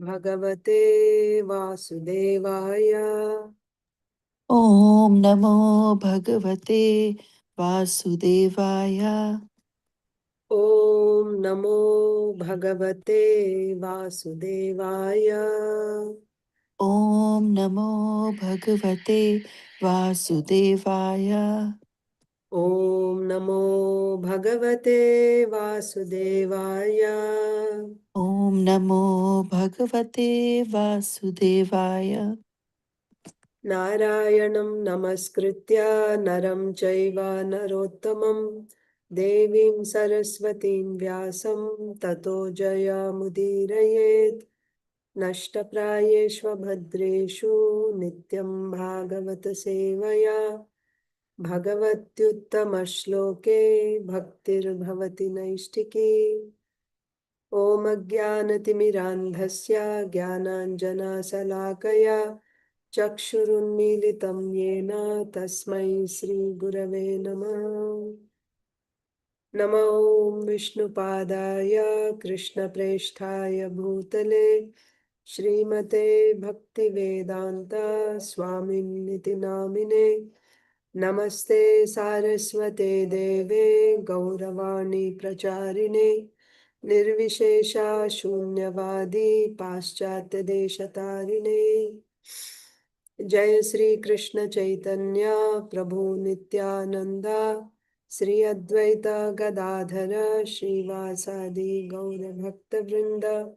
Bhagavate Vasudevaya. Om Namo Bhagavate Vasudevaya. Om Namo Bhagavate Vasudevaya. Om Namo Bhagavate Vasudevaya. Om Namo Bhagavate Vasudevaya. Om Namo Bhagavate Vasudevaya. Narayanam Namaskritya Naram Chaiva Narottamam Devim Saraswatim Vyasam Tato Jayamudirayet Nashtaprayeshva Bhadreshu Nityam Bhagavata Sevaya Bhagavatyuttama Shloke Bhaktir Bhavati Naishtiki Om Ajnanatimidandhasya Jnananjana Salakaya Chakshurunmilitam Yena Tasmai Sri Gurave Namah. Namo Vishnupadaya Krishna Presthaya Bhutale Srimate Bhaktivedanta Swaminiti Namine Namaste Saraswate Deve Gauravani Pracharine Nirvishesha Shunyavadi Paschatya Deshatarine Jai Sri Krishna Chaitanya Prabhu Nityananda Sri Advaita Gadadhara Srivasadi Gaura Bhakta Vrinda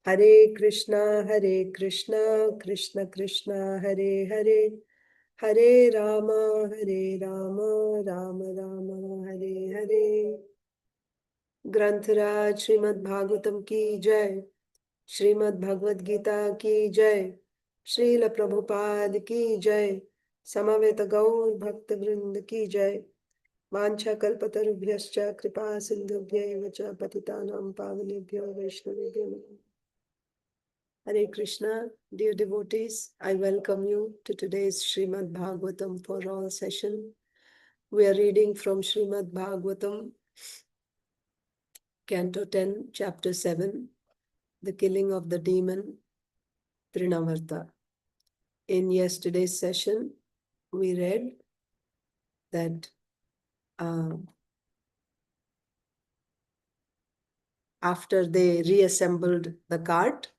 Hare Krishna Krishna Krishna Hare Hare Hare Rama Rama Rama Hare Hare Grantaraj Srimad Bhagavatam Ki Jai Srimad Bhagavad Gita Ki Jai Srila Prabhupada Ki Jai Samaveta Gaur Bhakta Vrinda Ki Jai Vancha Kalpatarubhyascha Kripa Sindhubhya Vacha Patitanam Pavanebhyo Vaishnavibhyo Namo. Hare Krishna, dear devotees, I welcome you to today's Srimad Bhagavatam for all session. We are reading from Srimad Bhagavatam, Canto 10, Chapter 7, The Killing of the Demon, Trinavarta. In yesterday's session, we read that after they reassembled the cart,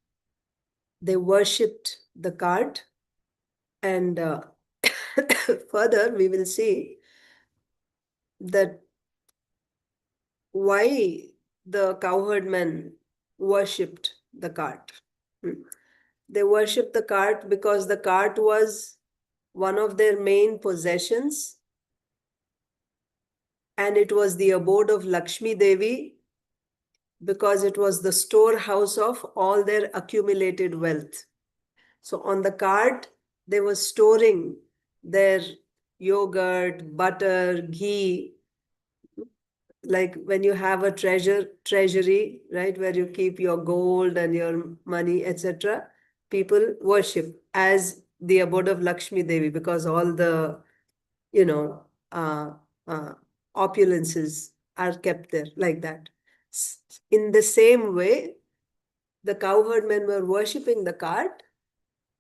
they worshipped the cart, and further we will see that why the cowherdmen worshipped the cart. They worshipped the cart because the cart was one of their main possessions, and it was the abode of Lakshmi Devi because it was the storehouse of all their accumulated wealth. So on the cart, they were storing their yogurt, butter, ghee, like when you have a treasury, right, where you keep your gold and your money, etc. People worship as the abode of Lakshmi Devi because all the, opulences are kept there like that. In the same way, the cowherdmen were worshipping the cart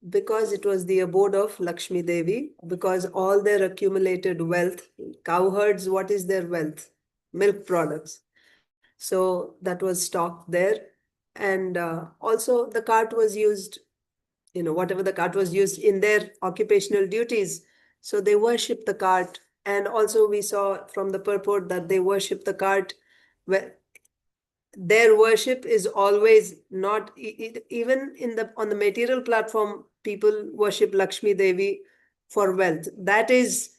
because it was the abode of Lakshmi Devi, because all their accumulated wealth, cowherds, what is their wealth? Milk products. So that was stocked there. And also the cart was used, whatever the cart was used in their occupational duties. So they worship the cart. And also we saw from the purport that they worship the cart. Their worship is always not, even on the material platform, people worship Lakshmi Devi for wealth. That is,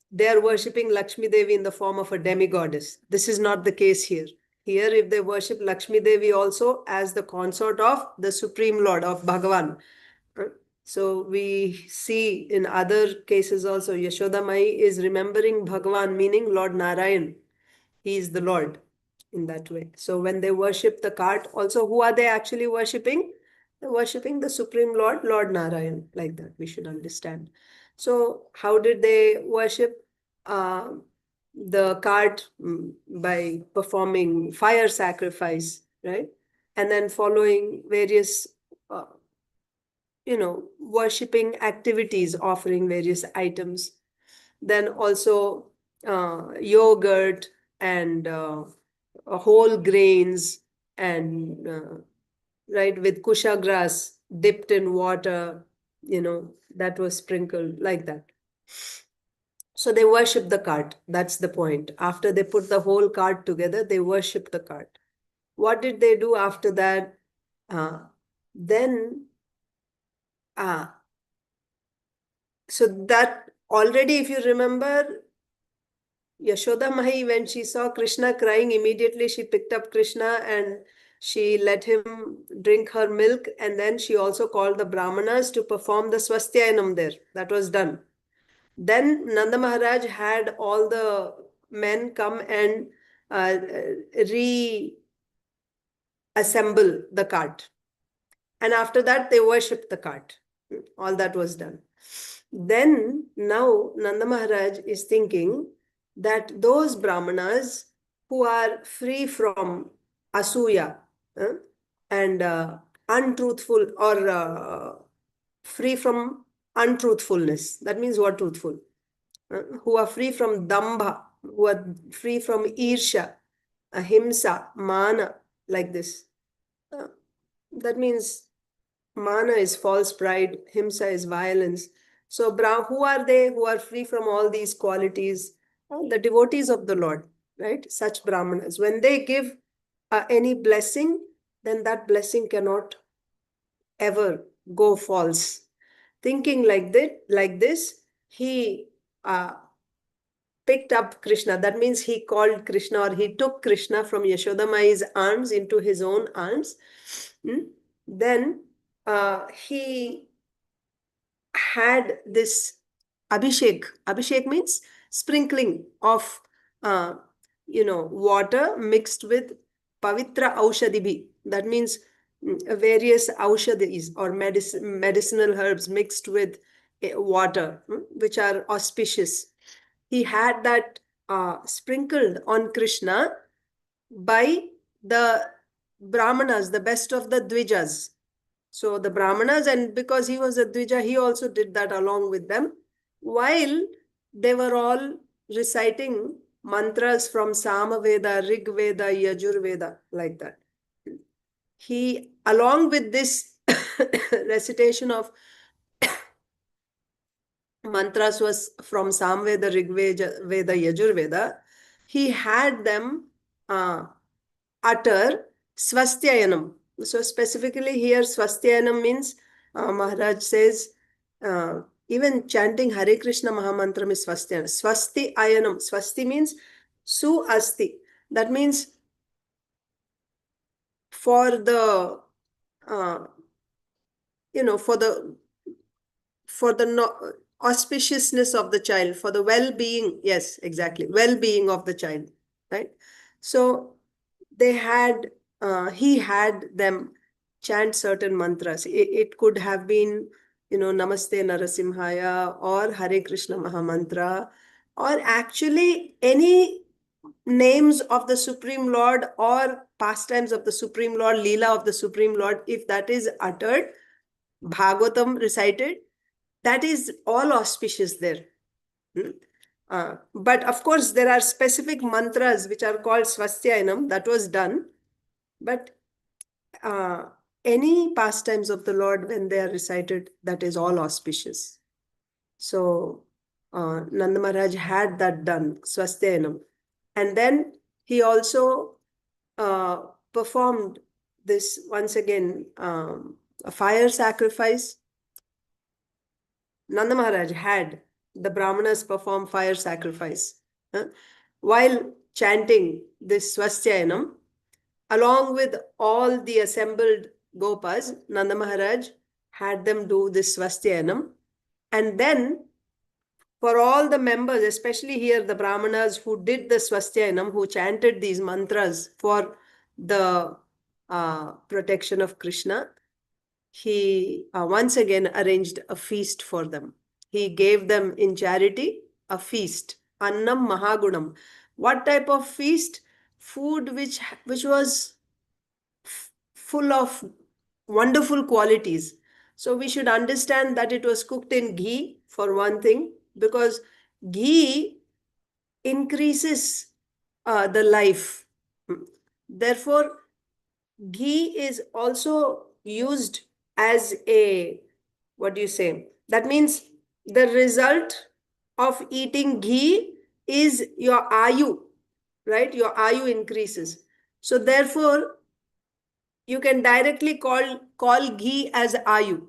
they're worshipping Lakshmi Devi in the form of a demigoddess. This is not the case here. Here, if they worship Lakshmi Devi also as the consort of the Supreme Lord, of Bhagavan. So we see in other cases also, Yashoda Mai is remembering Bhagavan, meaning Lord Narayan. He is the Lord in that way. So when they worship the cart, also who are they actually worshipping? They're worshipping the Supreme Lord, Lord Narayan, like that we should understand. So how did they worship the cart? By performing fire sacrifice, right? And then following various worshipping activities, offering various items. Then also yogurt and whole grains and right, with kusha grass dipped in water, that was sprinkled like that. So they worship the cart. That's the point. After they put the whole cart together, they worship the cart. What did they do after that? Then so that already, if you remember, Yashoda Mahi, when she saw Kṛṣṇa crying, immediately she picked up Kṛṣṇa and she let him drink her milk. And then she also called the brāhmaṇas to perform the swastyayanam there. That was done. Then Nanda Mahārāja had all the men come and reassemble the cart. And after that, they worshipped the cart. All that was done. Then now Nanda Mahārāja is thinking that those brāhmanas who are free from asuya and untruthful or free from untruthfulness. That means what truthful? Who are free from dambha, who are free from irsha, ahimsa, mana, like this. That means mana is false pride, himsa is violence. So who are they who are free from all these qualities? The devotees of the Lord, right? Such brahmanas. When they give any blessing, then that blessing cannot ever go false. Thinking like this, he picked up Kṛṣṇa. That means he called Kṛṣṇa, or he took Kṛṣṇa from Yashoda Mai's arms into his own arms. Then he had this abhishek. Abhishek means sprinkling of water mixed with pavitra aushadibhi. That means various aushadis or medicinal herbs mixed with water, which are auspicious. He had that sprinkled on Kṛṣṇa by the brāhmanas, the best of the dvijas. So the brāhmanas, and because he was a dvija, he also did that along with them, while they were all reciting mantras from Samaveda, Rig Veda, Yajur Veda, like that. He, along with this recitation of mantras was from Samveda, Rig Veda, Yajur Veda, he had them utter swastyayanam. So specifically here, swastyayanam means, Maharaj says, even chanting Hare Krishna Mahamantram is swastyayanam. Swasti ayanam. Swasti means su asti. That means for the, for the auspiciousness of the child, for the well-being. Yes, exactly. Well-being of the child, right? So they had, he had them chant certain mantras. It could have been, Namaste Narasimhaya or Hare Krishna Mahamantra, or actually any names of the Supreme Lord or pastimes of the Supreme Lord, Leela of the Supreme Lord, if that is uttered, Bhagavatam recited, that is all auspicious there. But of course, there are specific mantras which are called swastyayanam. That was done. But any pastimes of the Lord, when they are recited, that is all auspicious. So Nanda Mahārāja had that done, swastyayanam. And then he also performed this, once again, a fire sacrifice. Nanda Mahārāja had the brāhmanas perform fire sacrifice. While chanting this swastyayanam, along with all the assembled gopas, Nanda Mahārāja had them do this swastyayanam. And then for all the members, especially here the brāhmanas who did the swastyayanam, who chanted these mantras for the protection of Kṛṣṇa, he once again arranged a feast for them. He gave them in charity a feast, annam mahagunam. What type of feast? Food which was full of wonderful qualities. So we should understand that it was cooked in ghee for one thing, because ghee increases the life. Therefore, ghee is also used as a, what do you say? That means the result of eating ghee is your ayu, right? Your ayu increases. So therefore, you can directly call ghee as ayu.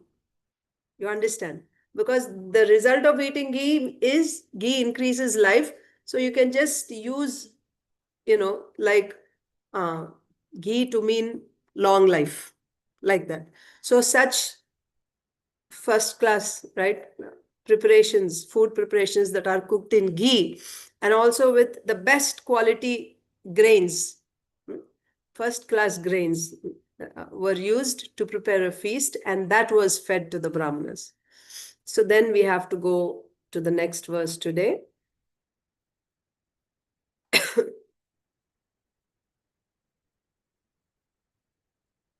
You understand? Because the result of eating ghee is ghee increases life. So you can just use, like ghee to mean long life, like that. So such first class, right, preparations, food preparations that are cooked in ghee, and also with the best quality grains, first class grains were used to prepare a feast, and that was fed to the brahmanas. So then we have to go to the next verse today.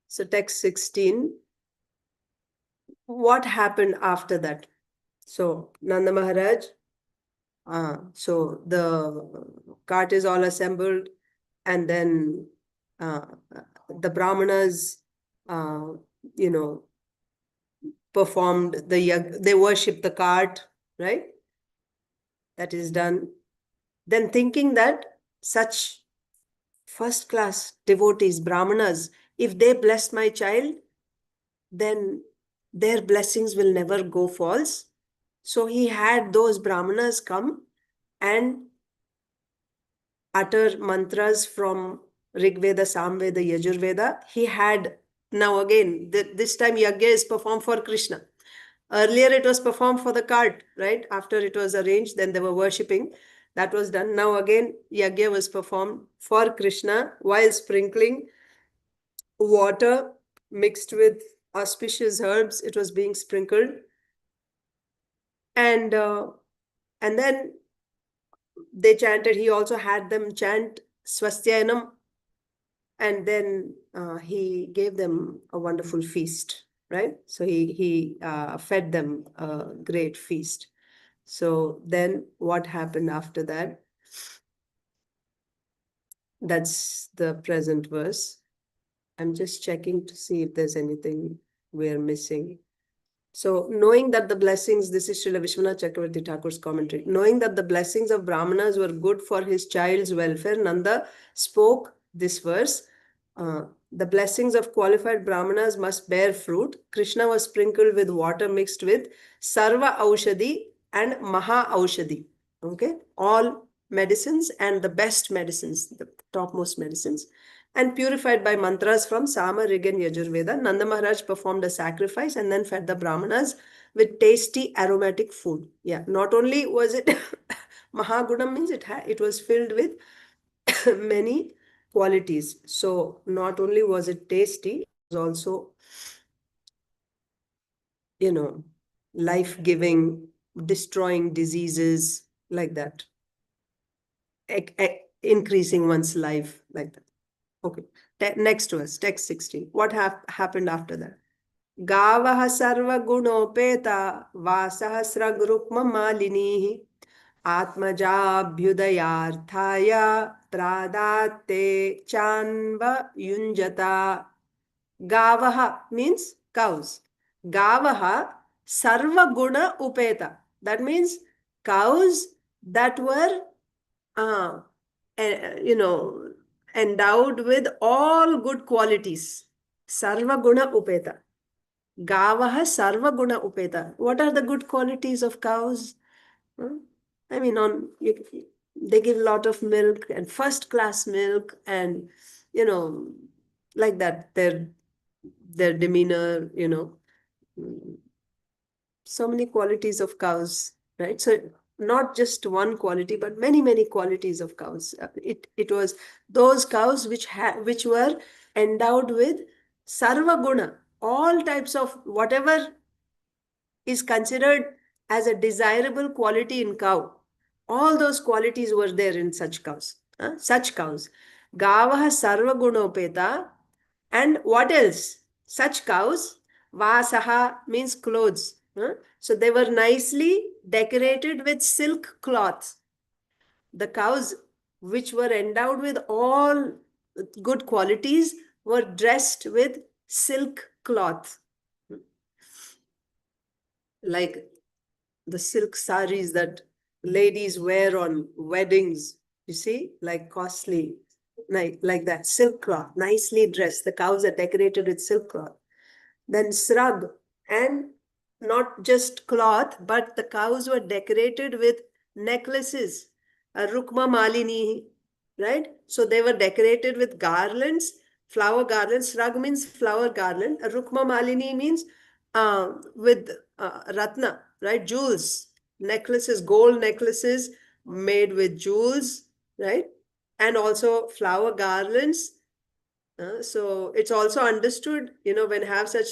So text 16. What happened after that? So Nanda Mahārāja, so the cart is all assembled, and then the brahmanas, performed they worship the cart, right? That is done. Then thinking that such first class devotees, brahmanas, if they bless my child, then their blessings will never go false. So he had those brahmanas come and utter mantras from Rig Veda, Samveda, Yajurveda. He had, now again, this time yagya is performed for Kṛṣṇa. Earlier it was performed for the cart, right? After it was arranged, then they were worshipping. That was done. Now again, yagya was performed for Kṛṣṇa while sprinkling water mixed with auspicious herbs. It was being sprinkled. And then they chanted. He also had them chant Swastyayanam. And then he gave them a wonderful feast, right? So he fed them a great feast. So then what happened after that? That's the present verse. I'm just checking to see if there's anything we're missing. So knowing that the blessings, this is Srila Vishwanath Chakravarti Thakur's commentary, knowing that the blessings of brahmanas were good for his child's welfare, Nanda spoke this verse. The blessings of qualified brahmanas must bear fruit. Kṛṣṇa was sprinkled with water mixed with sarva-aushadhi and maha-aushadhi. Okay, all medicines and the best medicines, the topmost medicines, and purified by mantras from Sama, Rig, and Yajurveda. Nanda Mahārāja performed a sacrifice and then fed the brahmanas with tasty aromatic food. Yeah, not only was it Mahagunam, means it was filled with many qualities. So not only was it tasty, it was also, life-giving, destroying diseases, like that, increasing one's life, like that. Okay, next verse, text 16. What happened after that? Gāvaḥ sarva-guṇopetā vāsaḥ-srag-rukma-mālinīḥ ātmajābhyudayārthāya prādāt cānvayuñjata. Gāvaḥ means cows. Gāvaḥ sarva-guṇopetā. That means cows that were, endowed with all good qualities. Sarva-guṇopetā. Gāvaḥ sarva-guṇopetā. What are the good qualities of cows? I mean, they give a lot of milk and first class milk, and like that, their demeanor, so many qualities of cows, right? So not just one quality, but many qualities of cows. It was those cows which were endowed with sarva-guna, all types of whatever is considered as a desirable quality in cow. All those qualities were there in such cows. Such cows. Gāvaḥ sarva-guṇopetā. And what else? such cows, vāsaḥ means clothes. So they were nicely decorated with silk cloth. The cows which were endowed with all good qualities were dressed with silk cloth. Like the silk saris that ladies wear on weddings, you see, like costly, like that, silk cloth, nicely dressed. The cows are decorated with silk cloth. Then srag, and not just cloth, but the cows were decorated with necklaces, a rukma-mālinīḥ, right? So they were decorated with garlands, flower garlands. Srag means flower garland. A rukma-mālinīḥ means with ratna, right? Jewels, necklaces, gold necklaces made with jewels, right? And also flower garlands. So it's also understood, when have such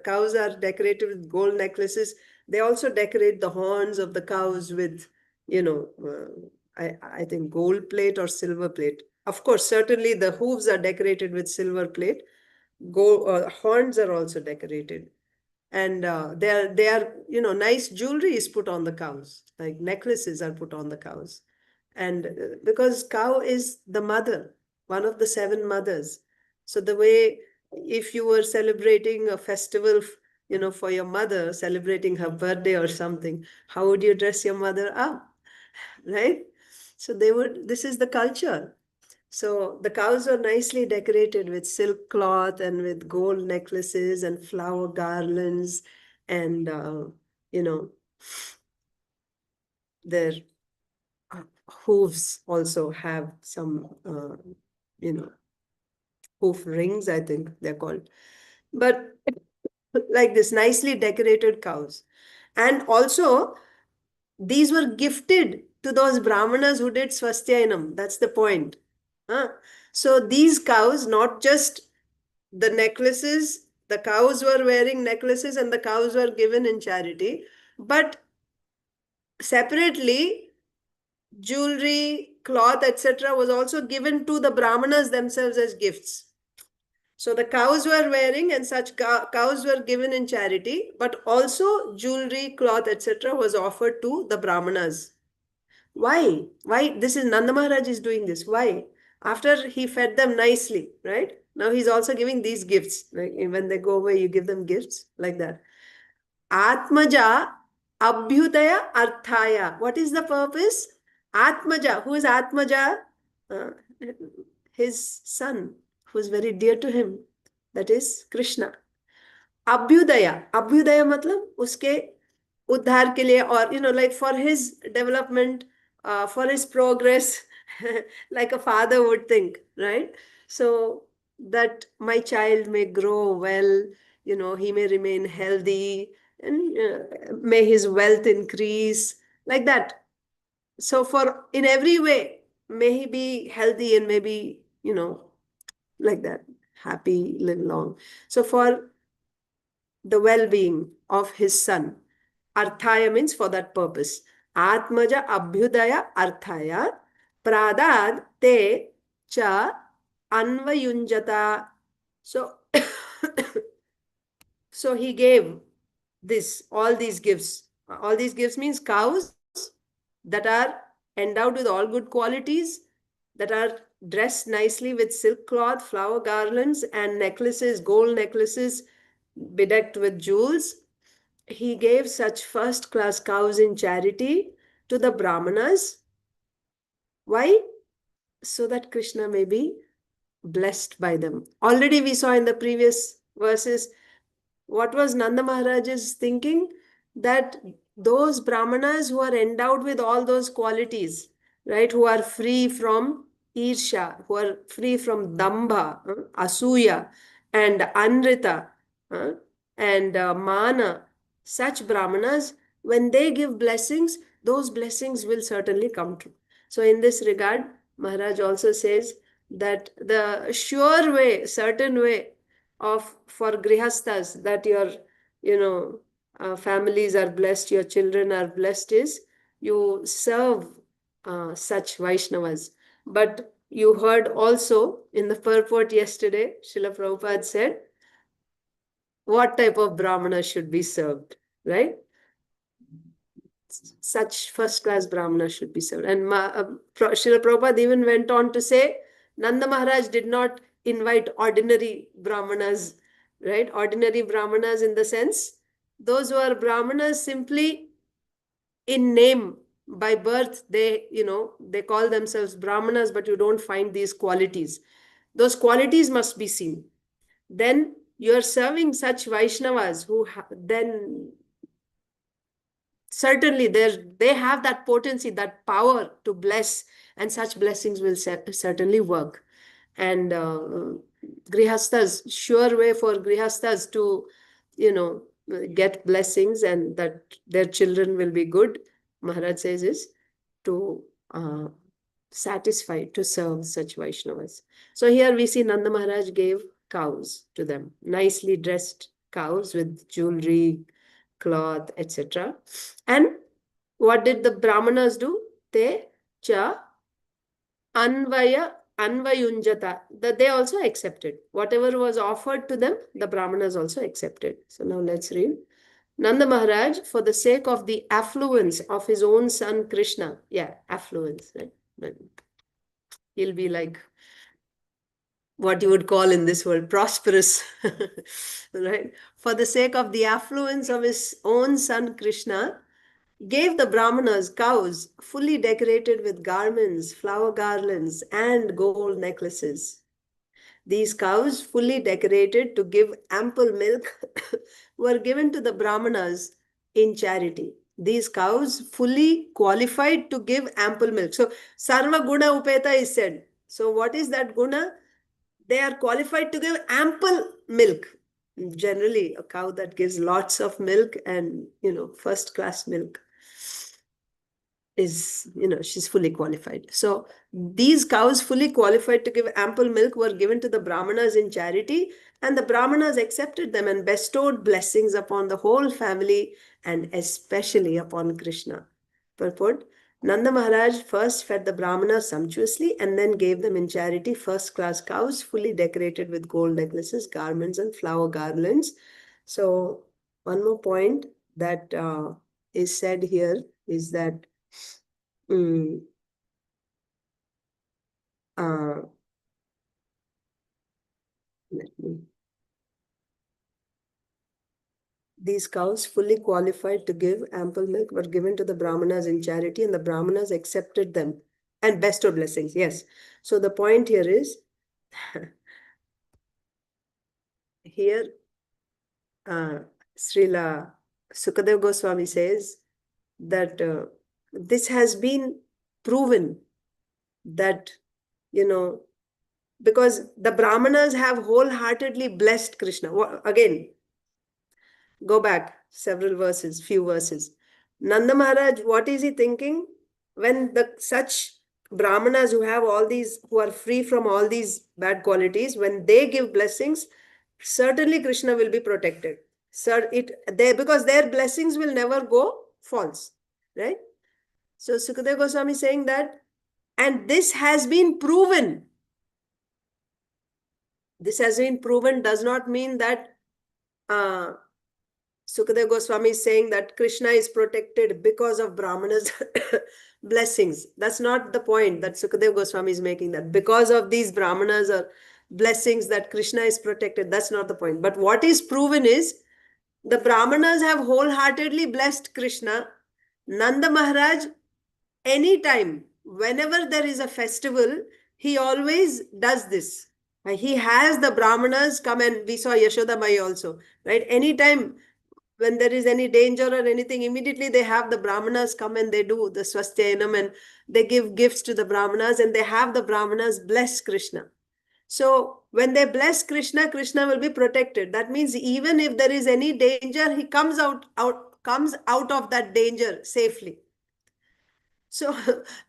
cows are decorated with gold necklaces, they also decorate the horns of the cows with, I think gold plate or silver plate. Of course, certainly the hooves are decorated with silver plate. Horns are also decorated. And they are, nice jewelry is put on the cows, like necklaces are put on the cows. And because cow is the mother, one of the 7 mothers. So the way, if you were celebrating a festival, for your mother, celebrating her birthday or something, how would you dress your mother up, right? So this is the culture. So the cows were nicely decorated with silk cloth and with gold necklaces and flower garlands, and, their hooves also have some, hoof rings, I think they're called. But like this, nicely decorated cows. And also, these were gifted to those brāhmaṇas who did svastyayanam. That's the point. So these cows, not just the necklaces, the cows were wearing necklaces and the cows were given in charity, but separately, jewelry, cloth, etc. was also given to the brāhmanas themselves as gifts. So the cows were wearing, and such cows were given in charity, but also jewelry, cloth, etc. was offered to the brāhmanas. Why? Why? This is Nanda Mahārāja is doing this. Why? After he fed them nicely, right? Now he's also giving these gifts. Like when they go away, you give them gifts like that. ātmajābhyudayārthāya. What is the purpose? Ātmaja. Who is Ātmaja? His son, who is very dear to him. That is Kṛṣṇa. Abhyudaya. Abhyudaya matlab uske uddhar ke liye, or like for his development, for his progress, like a father would think, right? So that my child may grow well, he may remain healthy, and may his wealth increase, like that. So in every way, may he be healthy and maybe, like that, happy, live long. So for the well-being of his son, arthaya means for that purpose. ātmajābhyudayārthāya prādāt te cha cānvayuñjata. So, so he gave all these gifts. All these gifts means cows that are endowed with all good qualities, that are dressed nicely with silk cloth, flower garlands, and necklaces, gold necklaces bedecked with jewels. He gave such first-class cows in charity to the brāhmanas. Why? So that Kṛṣṇa may be blessed by them. Already we saw in the previous verses, what was Nanda Mahārāja's thinking? That those brāhmanas who are endowed with all those qualities, right, who are free from irsha, who are free from dambha, asuya, and anrita, and mana, such brāhmanas, when they give blessings, those blessings will certainly come true. So in this regard, Maharaj also says that the sure way, certain way for grihasthas, that your families are blessed, your children are blessed, is you serve such Vaishnavas. But you heard also in the purport yesterday, Srila Prabhupada said what type of brahmana should be served, right? Such first-class brahmana should be served. And Srila Prabhupada even went on to say, Nanda Mahārāja did not invite ordinary brahmanas, right? Ordinary brahmanas in the sense, those who are brahmanas simply in name, by birth, they, they call themselves brahmanas, but you don't find these qualities. Those qualities must be seen. Then you're serving such Vaishnavas who then certainly they have that potency, that power to bless, and such blessings will certainly work. And grihasthas, sure way for grihasthas to, get blessings and that their children will be good, Maharaj says, is to satisfy, to serve such Vaishnavas. So here we see Nanda Maharaj gave cows to them, nicely dressed cows with jewelry, cloth, etc. And what did the brahmanas do? Te cha cānvayuñjata, that they also accepted. Whatever was offered to them, the brahmanas also accepted. So now let's read. Nanda Maharaj, for the sake of the affluence of his own son Kṛṣṇa, affluence, right? He'll be like what you would call in this world prosperous, right? For the sake of the affluence of his own son Kṛṣṇa, gave the brahmanas cows fully decorated with garments, flower garlands, and gold necklaces. These cows, fully decorated to give ample milk, were given to the brahmanas in charity. These cows, fully qualified to give ample milk. So, sarva-guṇopetā is said. So, what is that guna? They are qualified to give ample milk. Generally, a cow that gives lots of milk and, first-class milk is, she's fully qualified. So these cows fully qualified to give ample milk were given to the brahmanas in charity, and the brahmanas accepted them and bestowed blessings upon the whole family and especially upon Kṛṣṇa. Purport: Nanda Maharaj first fed the brahmanas sumptuously and then gave them in charity first-class cows fully decorated with gold necklaces, garments, and flower garlands. So one more point that is said here is that these cows, fully qualified to give ample milk, were given to the brahmanas in charity, and the brahmanas accepted them and bestowed blessings. Yes. So the point here is, here, Srila Sukadeva Goswami says that this has been proven that, because the brahmanas have wholeheartedly blessed Kṛṣṇa. Again, go back several verses, few verses. Nanda Maharaj, what is he thinking? When such brahmanas who have all these, who are free from all these bad qualities, when they give blessings, certainly Kṛṣṇa will be protected. Because their blessings will never go false, right? So Sukadeva Goswami is saying that, and this has been proven. This has been proven does not mean that Sukadeva Goswami is saying that Kṛṣṇa is protected because of brahmanas' blessings. That's not the point that Sukadeva Goswami is making, that because of these brahmanas or blessings that Kṛṣṇa is protected. That's not the point. But what is proven is the brahmanas have wholeheartedly blessed Kṛṣṇa. Nanda Maharaj, anytime, whenever there is a festival, he always does this. He has the brahmanas come, and we saw Yashoda Mai also, right? Anytime when there is any danger or anything, immediately they have the brahmanas come and they do the swastyanam and they give gifts to the brahmanas and they have the brahmanas bless Kṛṣṇa. So when they bless Kṛṣṇa, Kṛṣṇa will be protected. That means even if there is any danger, he comes out of that danger safely. So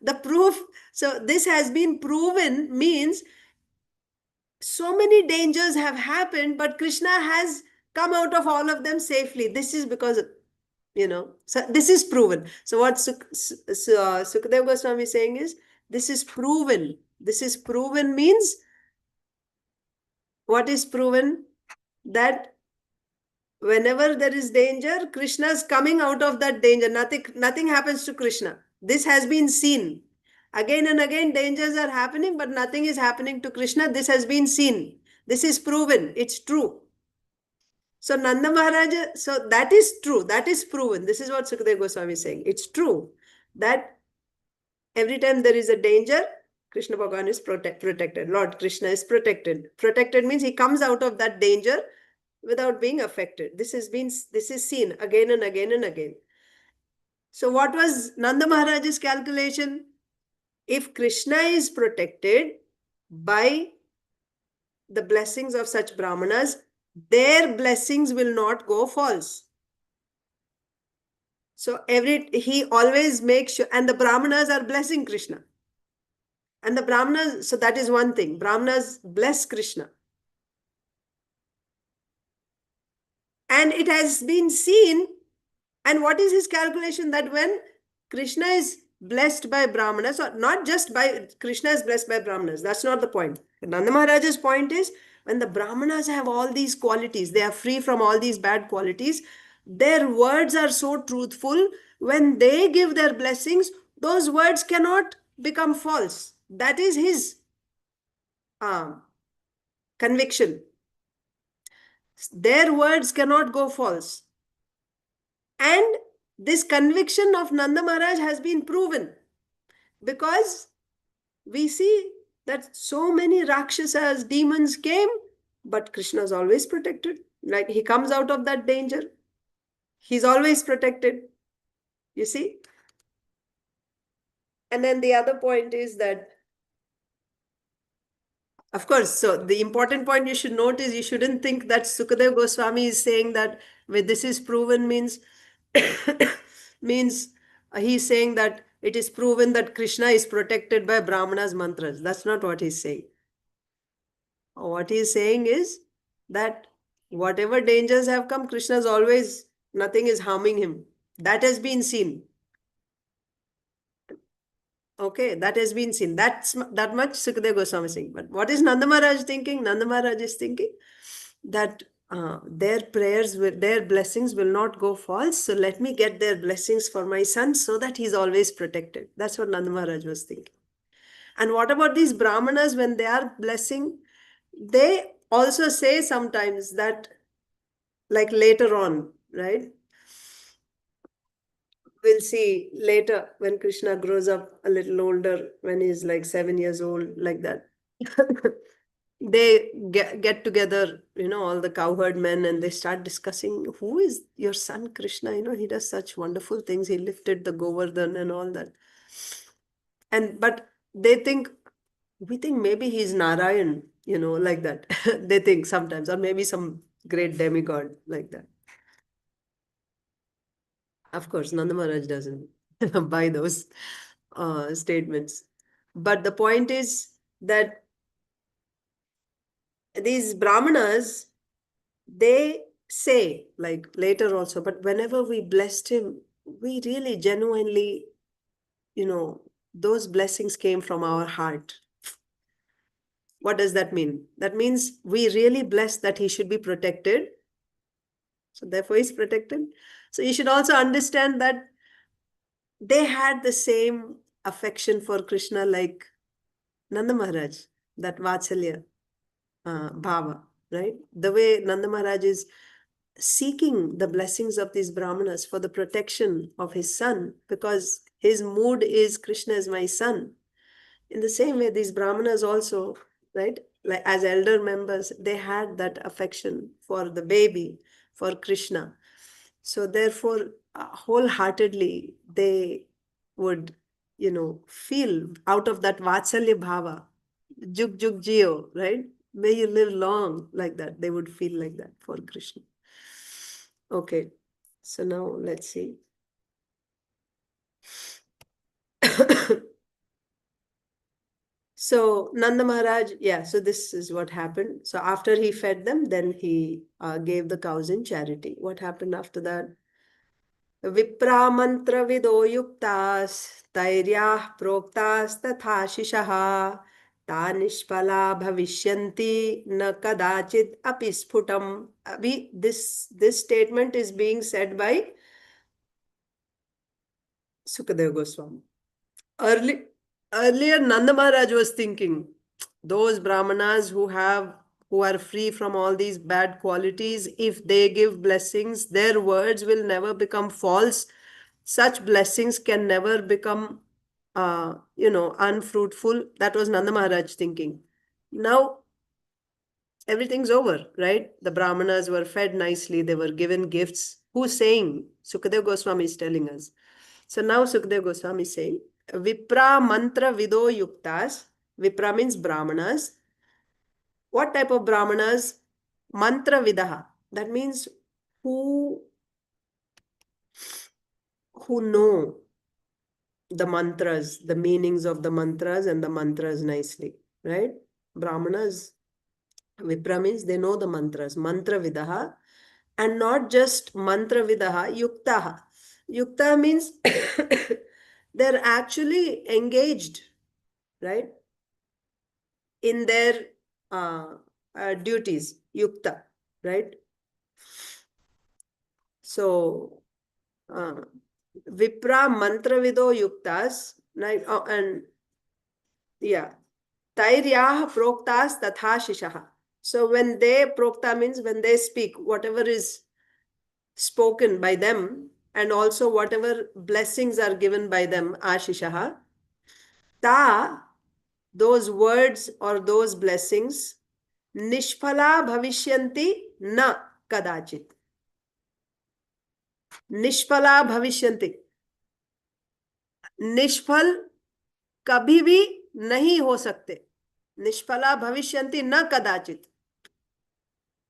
the proof, so this has been proven means so many dangers have happened, but Kṛṣṇa has come out of all of them safely. This is because, so this is proven. So what Sukadeva Goswami is saying is, this is proven. This is proven means, what is proven? That whenever there is danger, Krishna is coming out of that danger. Nothing happens to Krishna. This has been seen. Again and again, dangers are happening, but nothing is happening to Krishna. This has been seen. This is proven. It's true. So Nanda Mahārāja, so that is true. That is proven. This is what Sukadeva Goswami is saying. It's true that every time there is a danger, Krishna Bhagavan is protected. Lord Krishna is protected. Protected means he comes out of that danger without being affected. This is seen again and again and again. So what was Nanda Mahārāja's calculation? If Krishna is protected by the blessings of such brāhmaṇas, their blessings will not go false. So he always makes sure, and the brāhmaṇas are blessing Krishna. And the brāhmaṇas, so that is one thing. Brāhmaṇas bless Krishna. And it has been seen, and what is his calculation? That when Krishna is blessed by brāhmaṇas, or not just by Krishna is blessed by brāhmaṇas, that's not the point. Nanda Mahārāja's point is, when the brāhmaṇas have all these qualities, they are free from all these bad qualities, their words are so truthful, when they give their blessings, those words cannot become false. That is his conviction. Their words cannot go false. And this conviction of Nanda Maharaj has been proven, because we see that so many Rakshasas, demons came, but Krishna is always protected. Like he comes out of that danger. He's always protected. You see? And then the other point is that, of course, so the important point you should note is you shouldn't think that Sukadeva Goswami is saying that when this is proven means he's saying that it is proven that Krishna is protected by Brahmana's mantras. That's not what he's saying. What he's saying is that whatever dangers have come, Krishna's always, nothing is harming him. That has been seen. Okay, that has been seen. That much Sukadeva Goswami is saying. But what is Nanda Maharaj thinking? Nanda Maharaj is thinking that their prayers, their blessings will not go false. So let me get their blessings for my son so that he's always protected. That's what Nanda Maharaj was thinking. And what about these brāhmanas when they are blessing? They also say sometimes that, like later on, right? We'll see later when Krishna grows up a little older, when he's like 7 years old, like that. They get together, all the cowherd men, and they start discussing, who is your son Krishna? He does such wonderful things. He lifted the Govardhan and all that. But we think maybe he's Narayan, like that. They think sometimes, or maybe some great demigod like that. Of course, Nanda Maharaj doesn't buy those statements. But the point is that these brāhmanas, they say, like later also, but whenever we blessed him, we really genuinely, those blessings came from our heart. What does that mean? That means we really blessed that he should be protected. So therefore he's protected. So you should also understand that they had the same affection for Krishna like Nanda Maharaj, that Vatsalya bhava, right? The way Nanda Maharaj is seeking the blessings of these brāhmanas for the protection of his son, because his mood is Krishna is my son. In the same way, these brāhmanas also, right, like as elder members, they had that affection for the baby, for Krishna. So therefore, wholeheartedly, they would, feel out of that Vatsalya bhava, Jug Jug Jio, right? May you live long, like that. They would feel like that for Krishna. Okay, so now let's see. So Nanda Maharaj, so this is what happened. So after he fed them, then he gave the cows in charity. What happened after that? Viprā mantra-vido yuktās, tair proktās tathāśiṣaḥ, ta niṣphalā bhaviṣyanti na kadācid api sphuṭam. This statement is being said by Sukadeva Goswami. Earlier, Nanda Mahārāja was thinking, those brāhmanas who are free from all these bad qualities, if they give blessings, their words will never become false. Such blessings can never become, unfruitful. That was Nanda Mahārāja thinking. Now, everything's over, right? The brahmanas were fed nicely. They were given gifts. Who's saying? Sukadeva Goswami is telling us. So now Sukadeva Goswami is saying, viprā mantra-vido yuktās. Viprā means brahmanas. What type of brahmanas? Mantra-vidaha. That means who know the mantras, the meanings of the mantras and the mantras nicely, right? Brahmanas, Viprā means they know the mantras, mantra-vidaha, and not just mantra-vidaha, yuktaha. Yukta means they're actually engaged, right, in their duties, yukta, right? So, viprā mantra-vido yuktās, right? And yeah, tair proktās tathāśiṣaḥ. So when they, prokta means when they speak, whatever is spoken by them, and also whatever blessings are given by them, āshiṣaḥ, those words or those blessings, niṣphalā bhaviṣyanti na kadācid. Niṣphalā bhaviṣyanti. निष्फल कभी भी नहीं हो सकते. निष्फला भविष्यन्ति न कदाचित.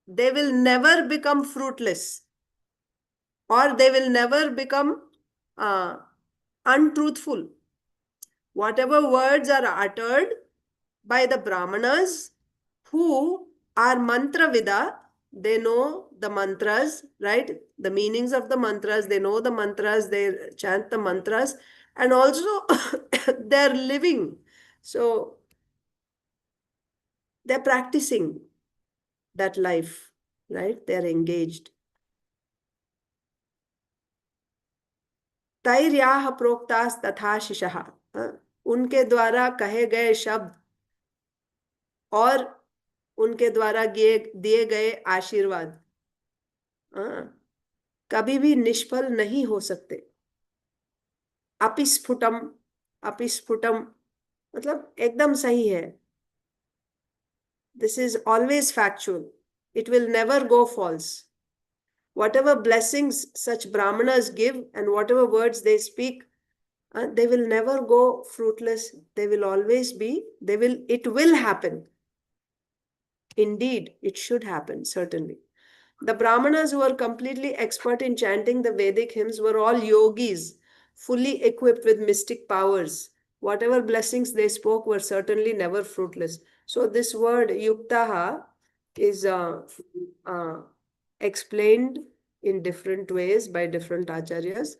They will never become fruitless, or they will never become untruthful. Whatever words are uttered by the brahmanas who are mantra-vida, they know the mantras, right? The meanings of the mantras, they know the mantras, they chant the mantras, and also they're living. So they're practicing that life, right? They're engaged. tair proktās tathāśiṣaḥ. उनके द्वारा कहे गए शब्द और उनके द्वारा दिए गए आशीर्वाद कभी भी निष्फल नहीं हो सकते. अपि स्फुटम, अपि स्फुटम मतलब एकदम सही है. This is always factual. It will never go false. Whatever blessings such brahmanas give and whatever words they speak, they will never go fruitless. They will always be, it will happen. Indeed, it should happen, certainly. The brahmanas who were completely expert in chanting the Vedic hymns were all yogīs, fully equipped with mystic powers. Whatever blessings they spoke were certainly never fruitless. So this word yuktaha is explained in different ways by different acharyas.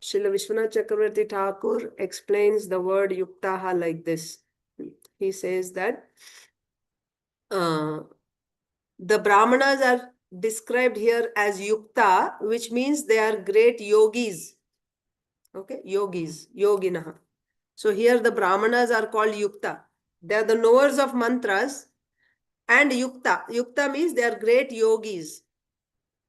Srila Vishwanath Chakravarti Thakur explains the word yuktaha like this. He says that the brahmanas are described here as yukta, which means they are great yogīs. Okay, yogīs, yoginaha. So here the brahmanas are called yukta. They are the knowers of mantras, and yukta. Yukta means they are great yogīs.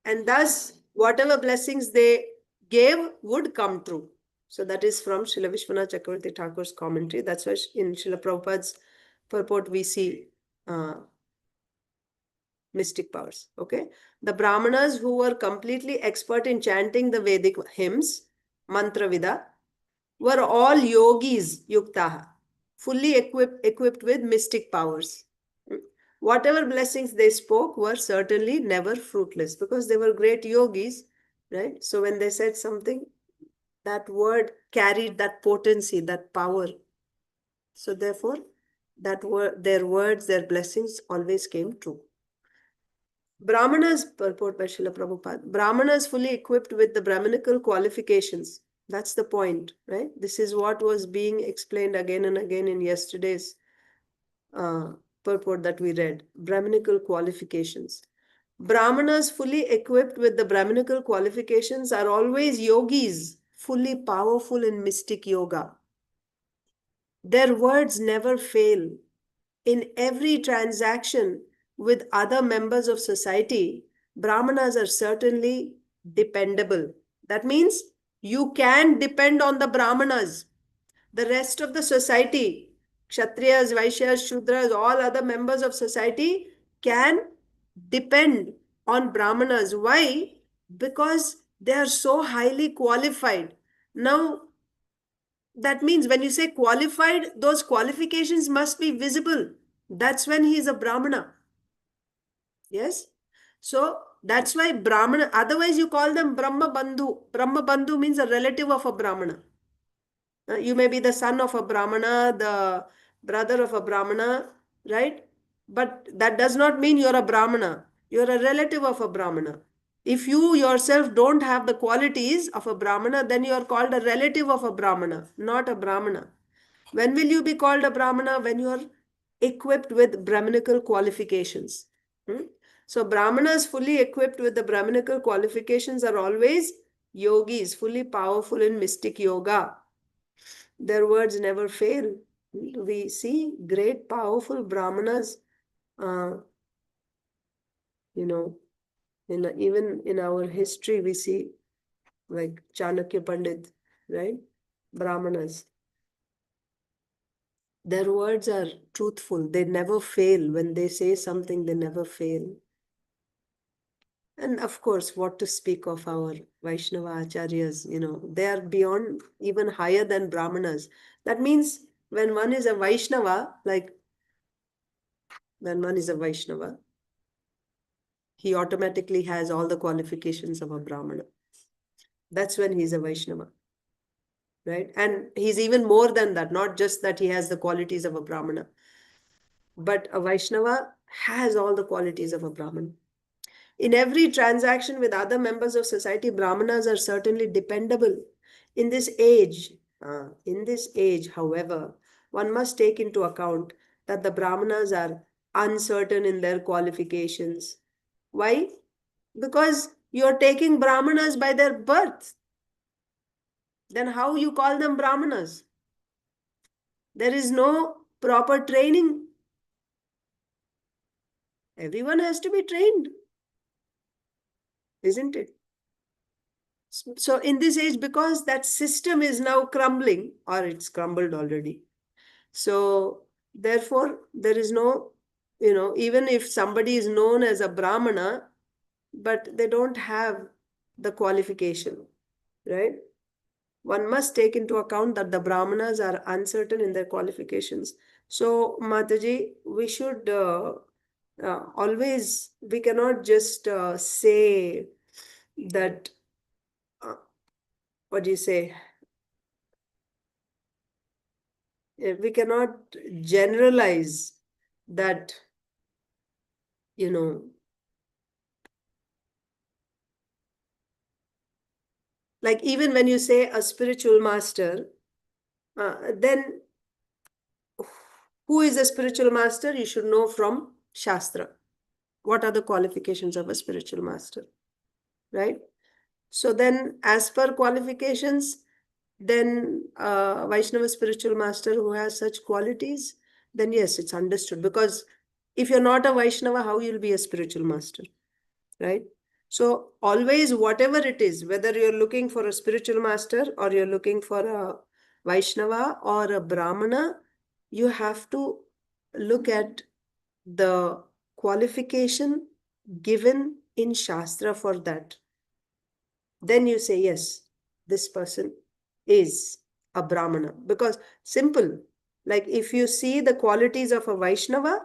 And thus, whatever blessings they gave would come true. So that is from Srila Vishwanath Chakravarti Thakur's commentary. That's why in Srila Prabhupada's purport we see mystic powers. Okay. The brahmanas who were completely expert in chanting the Vedic hymns, mantra-vida, were all yogīs, yuktaha, fully equipped with mystic powers. Whatever blessings they spoke were certainly never fruitless because they were great yogīs, right? So when they said something, that word carried that potency, that power. So therefore, that word, their words, their blessings always came true. Brahmanas, purport by Srila Prabhupada, Brahmanas fully equipped with the Brahmanical qualifications. That's the point, right? This is what was being explained again and again in yesterday's purport that we read, Brahminical qualifications. Brahmanas fully equipped with the Brahminical qualifications are always yogis, fully powerful in mystic yoga. Their words never fail. In every transaction with other members of society, Brahmanas are certainly dependable. That means you can depend on the Brahmanas. The rest of the society, Kshatriyas, Vaishyas, Shudras, all other members of society can depend on Brahmanas. Why? Because they are so highly qualified. Now, that means when you say qualified, those qualifications must be visible. That's when he is a Brahmana. Yes? So, that's why Brahmana, otherwise you call them Brahma Bandhu. Brahma Bandhu means a relative of a Brahmana. You may be the son of a Brahmana, the brother of a Brahmana, right? But that does not mean you're a Brahmana. You're a relative of a Brahmana. If you yourself don't have the qualities of a Brahmana, then you are called a relative of a Brahmana, not a Brahmana. When will you be called a Brahmana? When you are equipped with Brahminical qualifications. So Brahmanas fully equipped with the Brahminical qualifications are always yogis, fully powerful in mystic yoga. Their words never fail. We see great, powerful Brahmanas, even in our history, we see like Chanakya Pandit, right? Brahmanas. Their words are truthful. They never fail. When they say something, they never fail. And of course, what to speak of our Vaishnava Acharyas, they are beyond, even higher than Brahmanas. That means when one is a Vaishnava, he automatically has all the qualifications of a Brahmana. That's when he's a Vaishnava, right? And he's even more than that, not just that he has the qualities of a Brahmana, but a Vaishnava has all the qualities of a Brahman. In every transaction with other members of society, Brahmanas are certainly dependable. In this age, however, one must take into account that the Brahmanas are uncertain in their qualifications. Why? Because you're taking Brahmanas by their birth. Then how you call them Brahmanas? There is no proper training. Everyone has to be trained, isn't it? So in this age, because that system is now crumbling, or it's crumbled already. So therefore, there is no, even if somebody is known as a Brahmana, but they don't have the qualification, right? One must take into account that the Brahmanas are uncertain in their qualifications. So, Mataji, we should always, we cannot just say that, what do you say? We cannot generalize that, like even when you say a spiritual master, then who is a spiritual master? You should know from Shastra. What are the qualifications of a spiritual master, right? So then as per qualifications, then Vaishnava spiritual master who has such qualities, then yes, it's understood. Because if you're not a Vaishnava, how you'll be a spiritual master, right? So always, whatever it is, whether you're looking for a spiritual master or you're looking for a Vaishnava or a Brahmana, you have to look at the qualification given in Shastra for that. Then you say, yes, this person is a Brahmana. Because simple, like if you see the qualities of a Vaishnava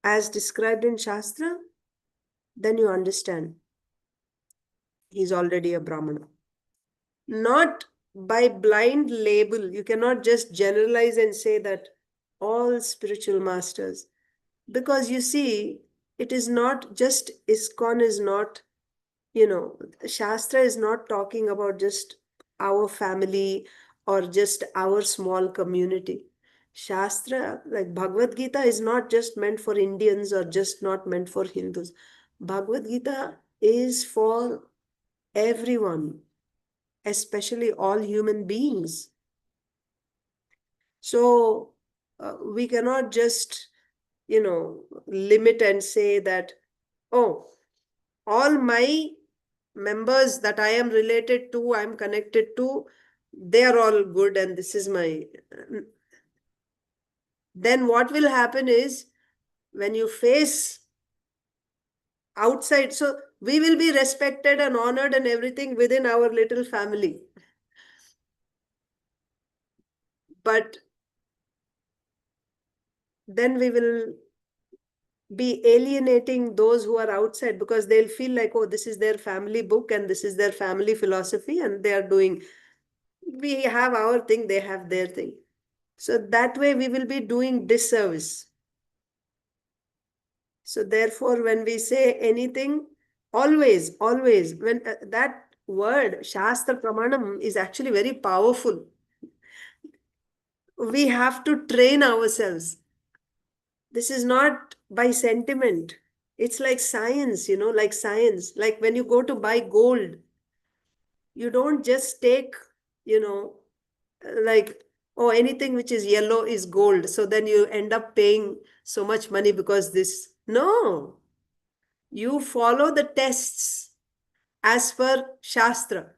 as described in Shastra, then you understand he's already a Brahmana. Not by blind label. You cannot just generalize and say that all spiritual masters. Because you see, it is not just, ISKCON is not, Shastra is not talking about just our family or just our small community. Shastra, like Bhagavad Gita, is not just meant for Indians or just not meant for Hindus. Bhagavad Gita is for everyone, especially all human beings. So we cannot just, limit and say that, oh, all my members that I am related to, I'm connected to, they are all good and this is my. Then what will happen is when you face outside, so we will be respected and honored and everything within our little family. But then we will be alienating those who are outside because they'll feel like, oh, this is their family book and this is their family philosophy and they are doing, we have our thing, they have their thing. So that way we will be doing disservice. So therefore, when we say anything, always, when that word, Shastra Pramanam, is actually very powerful. We have to train ourselves. This is not by sentiment. It's like science, like science. Like when you go to buy gold, you don't just take, like, oh, anything which is yellow is gold. So then you end up paying so much money because this. No, you follow the tests as per Shastra.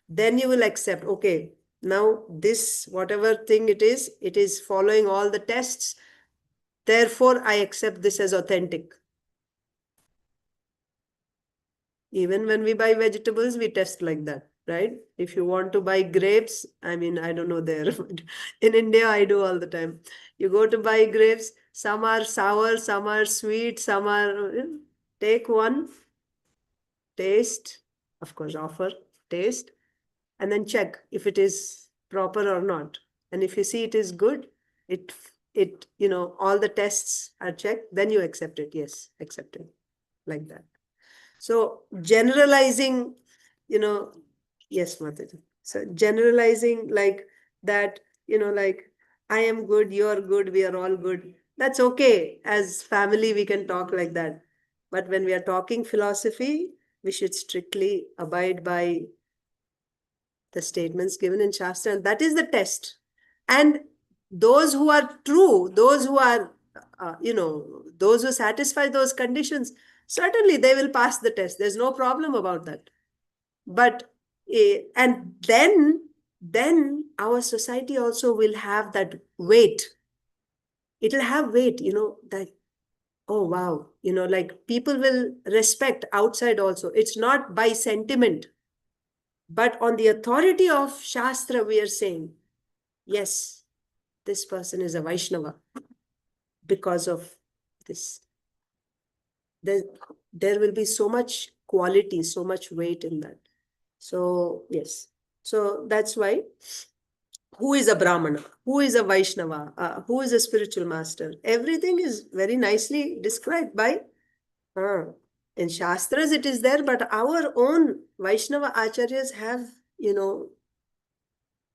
Then you will accept, okay, now this, whatever thing it is following all the tests. Therefore, I accept this as authentic. Even when we buy vegetables, we test like that, right? If you want to buy grapes, I mean, I don't know there, but in India, I do all the time. You go to buy grapes, some are sour, some are sweet, some are, take one, taste, of course, offer, taste, and then check if it is proper or not. And if you see it is good, it, all the tests are checked, then you accept it. Yes, accept it, like that. So generalizing, yes, Mataji. So generalizing like that, like I am good, you're good, we are all good. That's okay. As family, we can talk like that. But when we are talking philosophy, we should strictly abide by the statements given in Shastra. And that is the test. And those who are true, those who are, those who satisfy those conditions, certainly they will pass the test. There's no problem about that. But, and then our society also will have that weight. It'll have weight, that, oh, wow, like people will respect outside also. It's not by sentiment. But on the authority of Shastra, we are saying, yes, this person is a Vaishnava because of this. There will be so much quality, so much weight in that. So, yes. So that's why, who is a Brahmana? Who is a Vaishnava? Who is a spiritual master? Everything is very nicely described by, in Shastras it is there, but our own Vaishnava Acharyas have,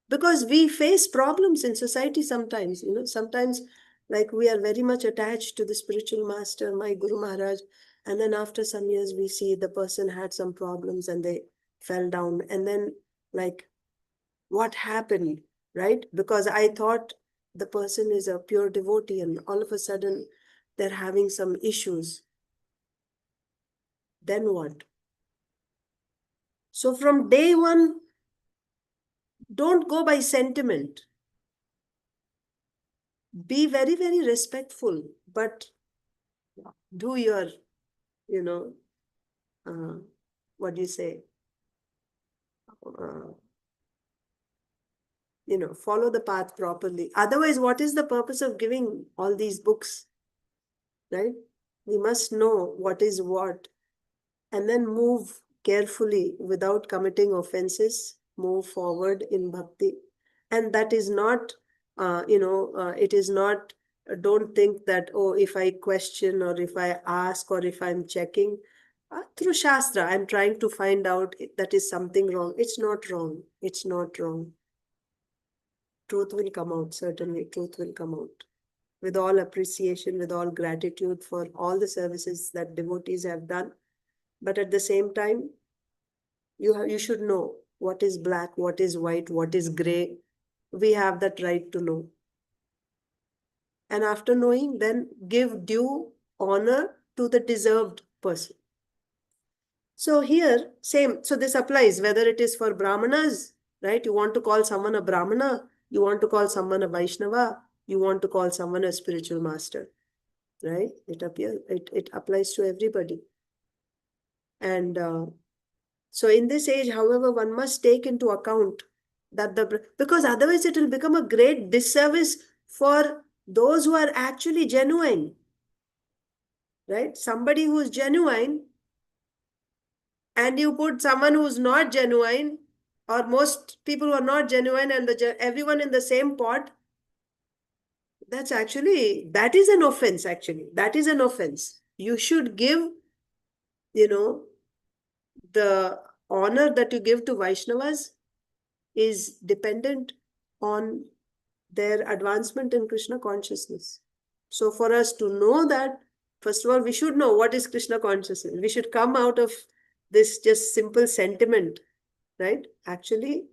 because we face problems in society sometimes, sometimes like we are very much attached to the spiritual master, my Guru Maharaj, and then after some years we see the person had some problems and they fell down, and then like, what happened, right? Because I thought the person is a pure devotee and all of a sudden they're having some issues. Then what? So from day one, don't go by sentiment. Be very, very respectful, but do your, what do you say? Follow the path properly. Otherwise, what is the purpose of giving all these books, right? We must know what is what, and then move carefully without committing offenses, move forward in bhakti. And that is not, it is not, don't think that, oh, if I question or if I ask or if I'm checking, through Shastra, I'm trying to find out that is something wrong. It's not wrong. It's not wrong. truth will come out. Certainly, truth will come out. With all appreciation, with all gratitude for all the services that devotees have done. But at the same time, you should know what is black, what is white, what is gray. We have that right to know. And after knowing, then give due honor to the deserved person. So here, same. So this applies whether it is for brāhmaṇas, right? You want to call someone a brāhmana, you want to call someone a Vaishnava, you want to call someone a spiritual master, right? It applies to everybody. And so in this age, however, one must take into account that because otherwise it will become a great disservice for those who are actually genuine, right? Somebody who is genuine and you put someone who's not genuine, or most people who are not genuine, and everyone in the same pot, that is an offense, actually. That is an offense. You should give, the honor that you give to Vaishnavas is dependent on their advancement in Krishna consciousness. So for us to know that, first of all, we should know what is Krishna consciousness. We should come out of this just simple sentiment, right? Actually,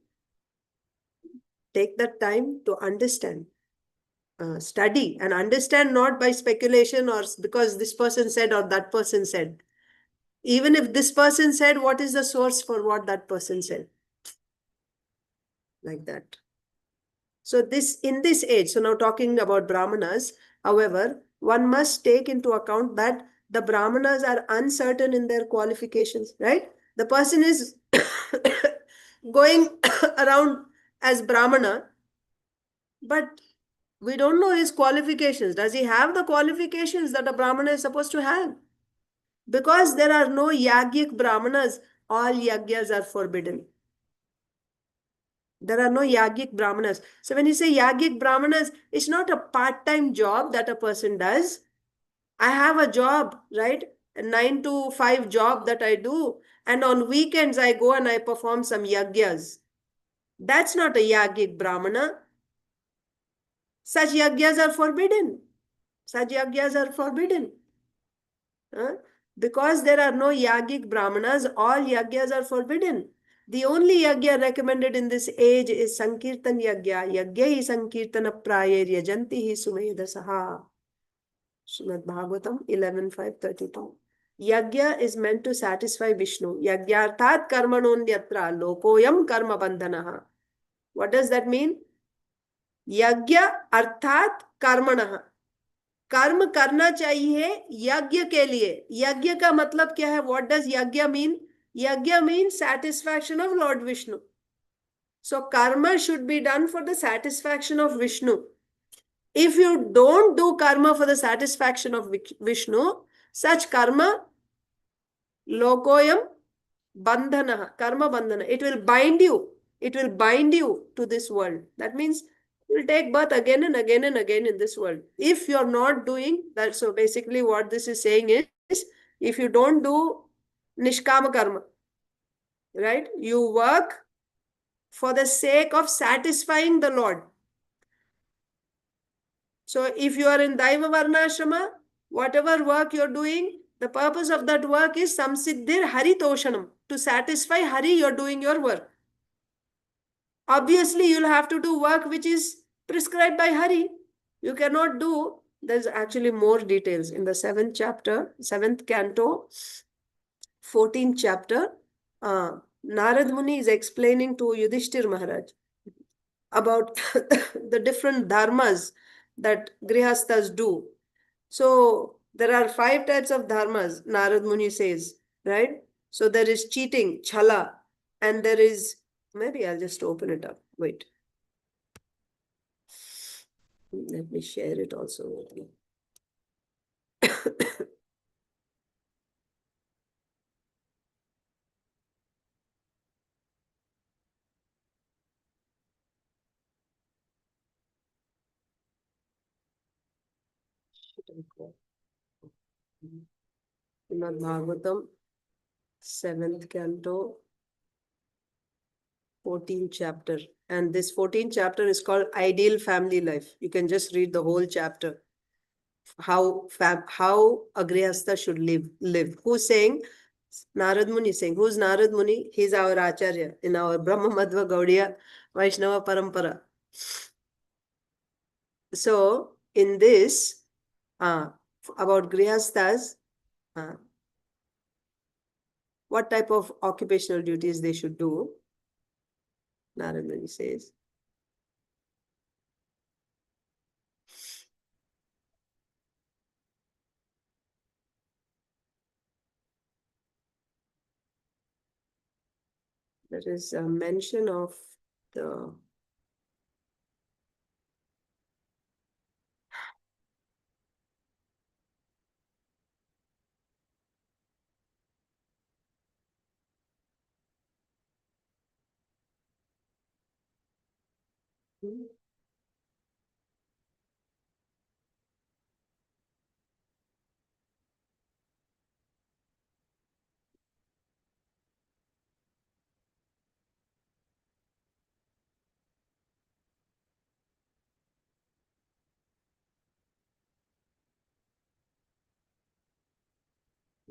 take that time to understand, study and understand, not by speculation or because this person said or that person said. Even if this person said, what is the source for what that person said? Like that. So in this age, so now talking about brāhmanas, however, one must take into account that the brāhmanas are uncertain in their qualifications, right? The person is going around as brāhmana, but we don't know his qualifications. Does he have the qualifications that a brāhmana is supposed to have? Because there are no yagyic brāhmanas, all yagyas are forbidden. There are no yagyic brāhmanas. So when you say yagyic brāhmanas, it's not a part-time job that a person does. I have a job, right? A 9 to 5 job that I do. And on weekends, I go and I perform some yagyas. That's not a yagyic brāhmana. Such yagyas are forbidden. Such yagyas are forbidden. Because there are no yagyic brāhmanas, all yagyas are forbidden. The only yagya recommended in this age is Sankirtan yagya. Yagyai Sankirtana prāyir yajantihi sumedasaha. Srimad Bhagavatam 11.5.32. Yagya is meant to satisfy Vishnu. Yagyarthat karmanonyatra lokoyam karma bandhanaha. What does that mean? Yagya arthat karmanaha. कर्म करना चाहिए यज्ञ के लिए. यज्ञ का मतलब क्या है? What does yagya mean? Yagya means satisfaction of Lord Vishnu. So karma should be done for the satisfaction of Vishnu. If you don't do karma for the satisfaction of Vishnu, such karma, lokoyam bandhana, karma bandhana, it will bind you. It will bind you to this world. That means you'll take birth again and again and again in this world. If you're not doing that, so basically what this is saying is, if you don't do nishkama karma, right? You work for the sake of satisfying the Lord. So if you are in Daiva Varnashrama, whatever work you're doing, the purpose of that work is samsiddhir haritoshanam. To satisfy Hari, you're doing your work. Obviously, you'll have to do work which is prescribed by Hari. You cannot do, there's actually more details in the 7th chapter, 7th canto, 14th chapter. Narad Muni is explaining to Yudhishthir Maharaj about the different dharmas that grihasthas do. So there are 5 types of dharmas, Narad Muni says, right? So there is cheating, chala, and there is, maybe I'll just open it up. Wait. Let me share it also with you. Srimad Bhagavatam, 7th canto, 14th chapter. And this 14th chapter is called Ideal Family Life. You can just read the whole chapter. How a grihastha should live. Who's saying? Narad Muni saying. Who's Narad Muni? He's our Acharya in our Brahma Madhva Gaudiya Vaishnava Parampara. So, in this, about grihasthas, what type of occupational duties they should do, Narad Muni says. There is a mention of the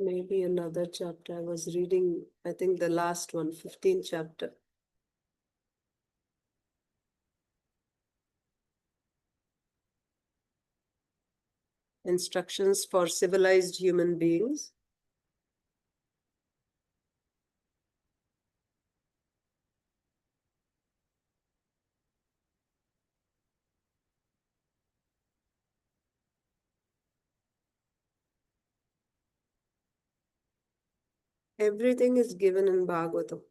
maybe another chapter. I was reading, I think the last one, 15th chapter. Instructions for civilized human beings. Everything is given in Bhagavatam.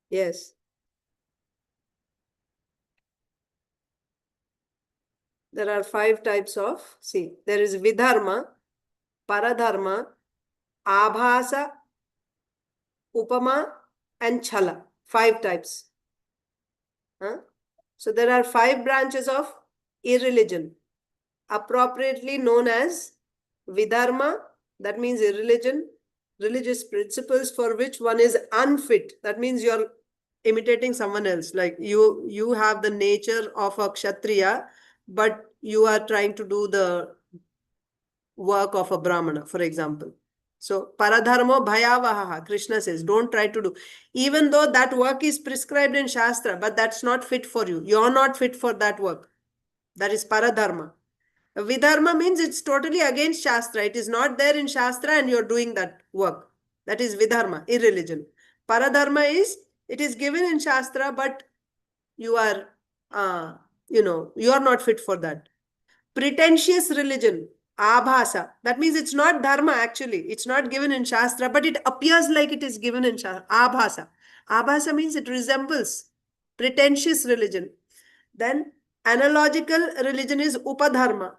Yes. There are 5 types of, see, there is Vidharma, Paradharma, Abhasa, Upama, and Chala. 5 types. So there are 5 branches of irreligion, appropriately known as Vidharma, that means irreligion, religious principles for which one is unfit. That means you're imitating someone else. Like you have the nature of a Kshatriya, but you are trying to do the work of a Brahmana, for example. So, paradharmo bhayavaha, Kṛṣṇa says, don't try to do. Even though that work is prescribed in Shastra, but that's not fit for you. You're not fit for that work. That is paradharma. Vidharma means it's totally against Shastra. It is not there in Shastra and you're doing that work. That is Vidharma, irreligion. Paradharma is, it is given in Shastra, but you are, you are not fit for that. Pretentious religion, abhasa. That means it's not dharma actually. It's not given in Shastra, but it appears like it is given in Shastra. Abhasa. Abhasa means it resembles pretentious religion. Then analogical religion is upadharma.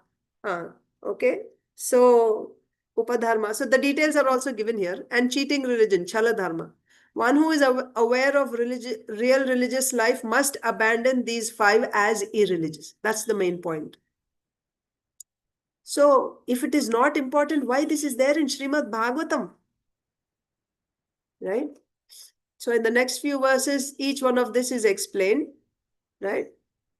Okay. So, upadharma. So the details are also given here. And cheating religion, chaladharma. One who is aware of real religious life must abandon these 5 as irreligious. That's the main point. So, if it is not important, why this is there in Srimad Bhagavatam? Right? So, in the next few verses, each one of this is explained. Right?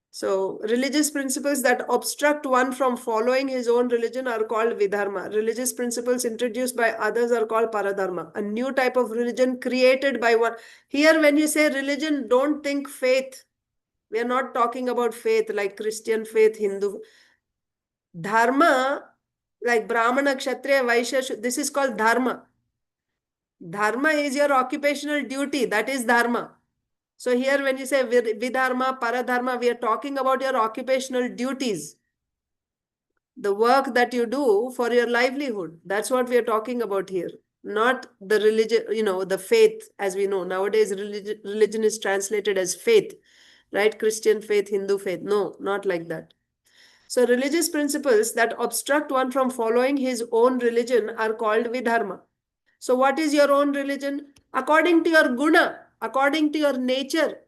So, religious principles that obstruct one from following his own religion are called vidharma. Religious principles introduced by others are called paradharma. A new type of religion created by one. Here, when you say religion, don't think faith. We are not talking about faith like Christian faith, Hindu. Dharma, like Brahmana, Kshatriya, Vaishya, this is called dharma. Dharma is your occupational duty. That is dharma. So here when you say vidharma, paradharma, we are talking about your occupational duties. The work that you do for your livelihood. That's what we are talking about here. Not the religion, the faith, as we know. Nowadays, religion is translated as faith, right? Christian faith, Hindu faith. No, not like that. So religious principles that obstruct one from following his own religion are called vidharma. So what is your own religion? According to your guna, according to your nature,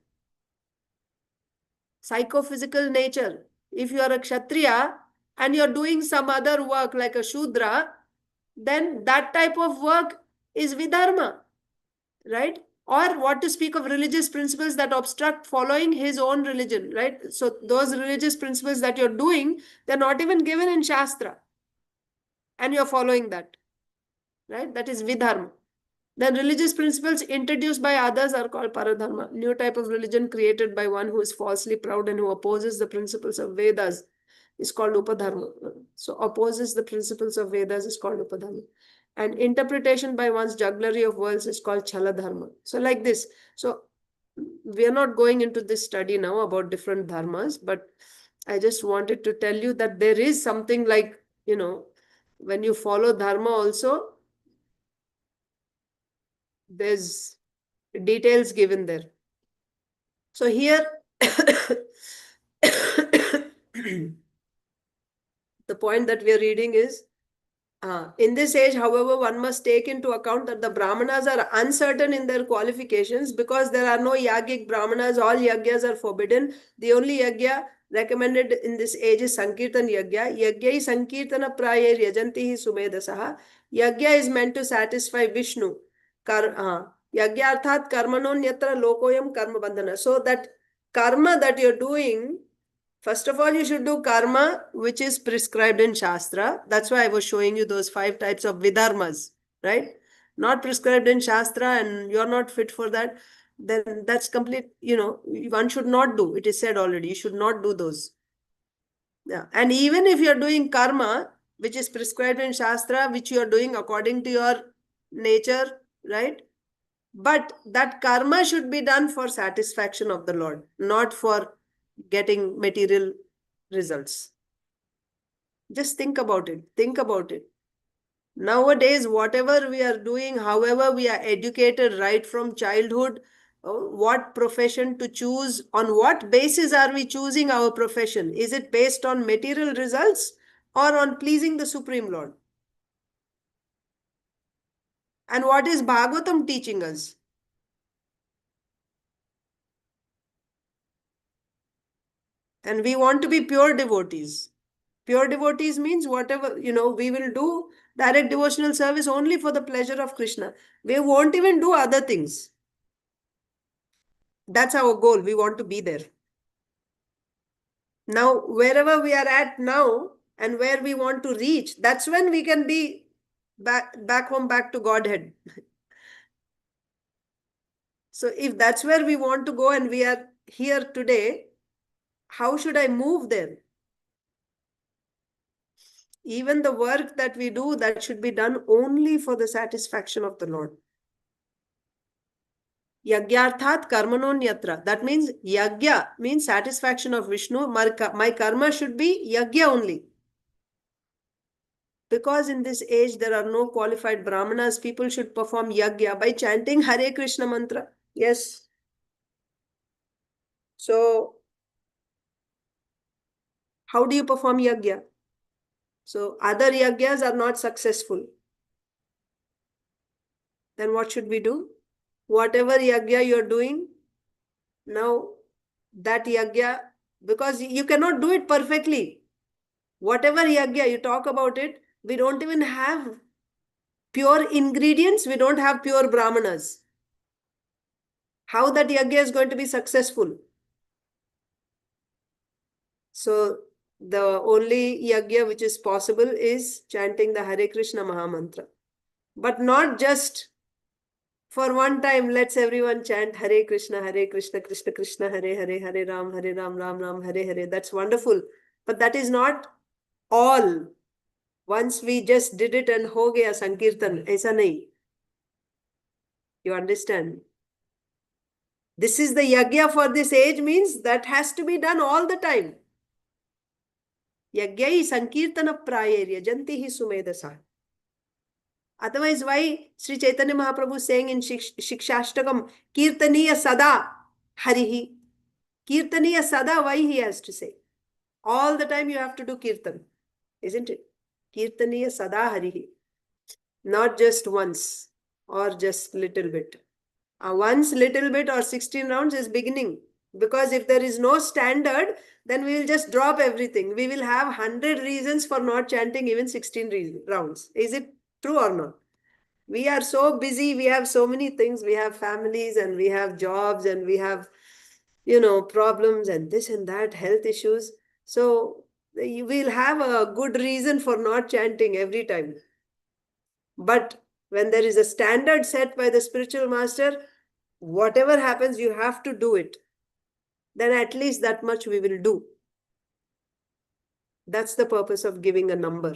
psychophysical nature. If you are a Kshatriya and you're doing some other work like a Shudra, then that type of work is vidharma. right? Or what to speak of religious principles that obstruct following his own religion, right? So those religious principles that you're doing, they're not even given in Shastra. And you're following that, right? That is vidharma. Then religious principles introduced by others are called paradharma. New type of religion created by one who is falsely proud and who opposes the principles of Vedas is called upadharma. So opposes the principles of Vedas is called upadharma. And interpretation by one's jugglery of worlds is called chaladharma. So like this. So we are not going into this study now about different dharmas, but I just wanted to tell you that there is something like, when you follow dharma also, there's details given there. So here, the point that we are reading is, in this age, however, one must take into account that the brāhmaṇas are uncertain in their qualifications because there are no yogic brāhmaṇas. All yagyas are forbidden. The only yagya recommended in this age is Sankirtan yagya. Yagyai Sankirtana prāyai yajantihi sumedasaha. Yagya is meant to satisfy Vishnu. Yagyarthat karmanonyatra lokoyam karma bandhana. So that karma that you're doing, first of all, you should do karma, which is prescribed in Shastra. That's why I was showing you those 5 types of vidharmas, right? Not prescribed in Shastra and you're not fit for that, then that's complete, one should not do. It is said already, you should not do those. Yeah. And even if you're doing karma, which is prescribed in Shastra, which you are doing according to your nature, right? But that karma should be done for satisfaction of the Lord, not for getting material results. Just think about it. Think about it. Nowadays, whatever we are doing, however we are educated right from childhood, what profession to choose, on what basis are we choosing our profession? Is it based on material results or on pleasing the Supreme Lord? And what is Bhagavatam teaching us? And we want to be pure devotees. Pure devotees means whatever, we will do direct devotional service only for the pleasure of Kṛṣṇa. We won't even do other things. That's our goal. We want to be there. Now, wherever we are at now and where we want to reach, that's when we can be back home, back to Godhead. So if that's where we want to go and we are here today, how should I move there? Even the work that we do, that should be done only for the satisfaction of the Lord. Yagyarthat karmanonyatra. That means yagya means satisfaction of Vishnu. My karma should be yagya only. Because in this age there are no qualified brāhmanas, people should perform yagya by chanting Hare Krishna mantra. Yes. So, how do you perform yagya? So, other yagyas are not successful. Then what should we do? Whatever yagya you're doing, now that yagya, because you cannot do it perfectly. Whatever yagya, you talk about it, we don't even have pure ingredients, we don't have pure brāhmanas. How that yagya is going to be successful? So, the only yagya which is possible is chanting the Hare Krishna Mahamantra. But not just for one time, let's everyone chant Hare Krishna, Krishna Krishna, Hare Hare, Hare Ram, Ram Ram, Hare Hare. That's wonderful. But that is not all. Once we just did it and ho gaya Sankirtan, aisa nahi. You understand? This is the yagya for this age, means that has to be done all the time. Yagyai Sankirtana prāyai yajantihi sumedasa. Otherwise, why Sri Chaitanya Mahaprabhu is saying in Shikshashtakam, Kirtaniya sada harihi. Kirtaniya sada, why he has to say? All the time you have to do kirtan, isn't it? Kirtaniya sada harihi. Not just once or just little bit. Once little bit or 16 rounds is beginning. Because if there is no standard, then we will just drop everything. We will have 100 reasons for not chanting even 16 rounds. Is it true or not? We are so busy. We have so many things. We have families and we have jobs and we have, problems and this and that, health issues. So you will have a good reason for not chanting every time. But when there is a standard set by the spiritual master, whatever happens, you have to do it. Then at least that much we will do. That's the purpose of giving a number.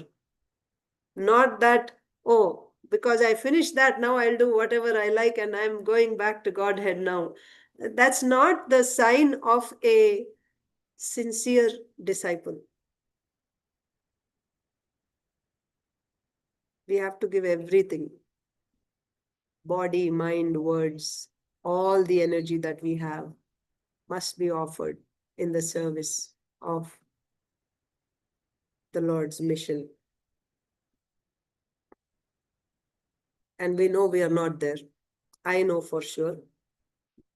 Not that, oh, because I finished that, now I'll do whatever I like and I'm going back to Godhead now. That's not the sign of a sincere disciple. We have to give everything. Body, mind, words, all the energy that we have must be offered in the service of the Lord's mission. And we know we are not there. I know for sure.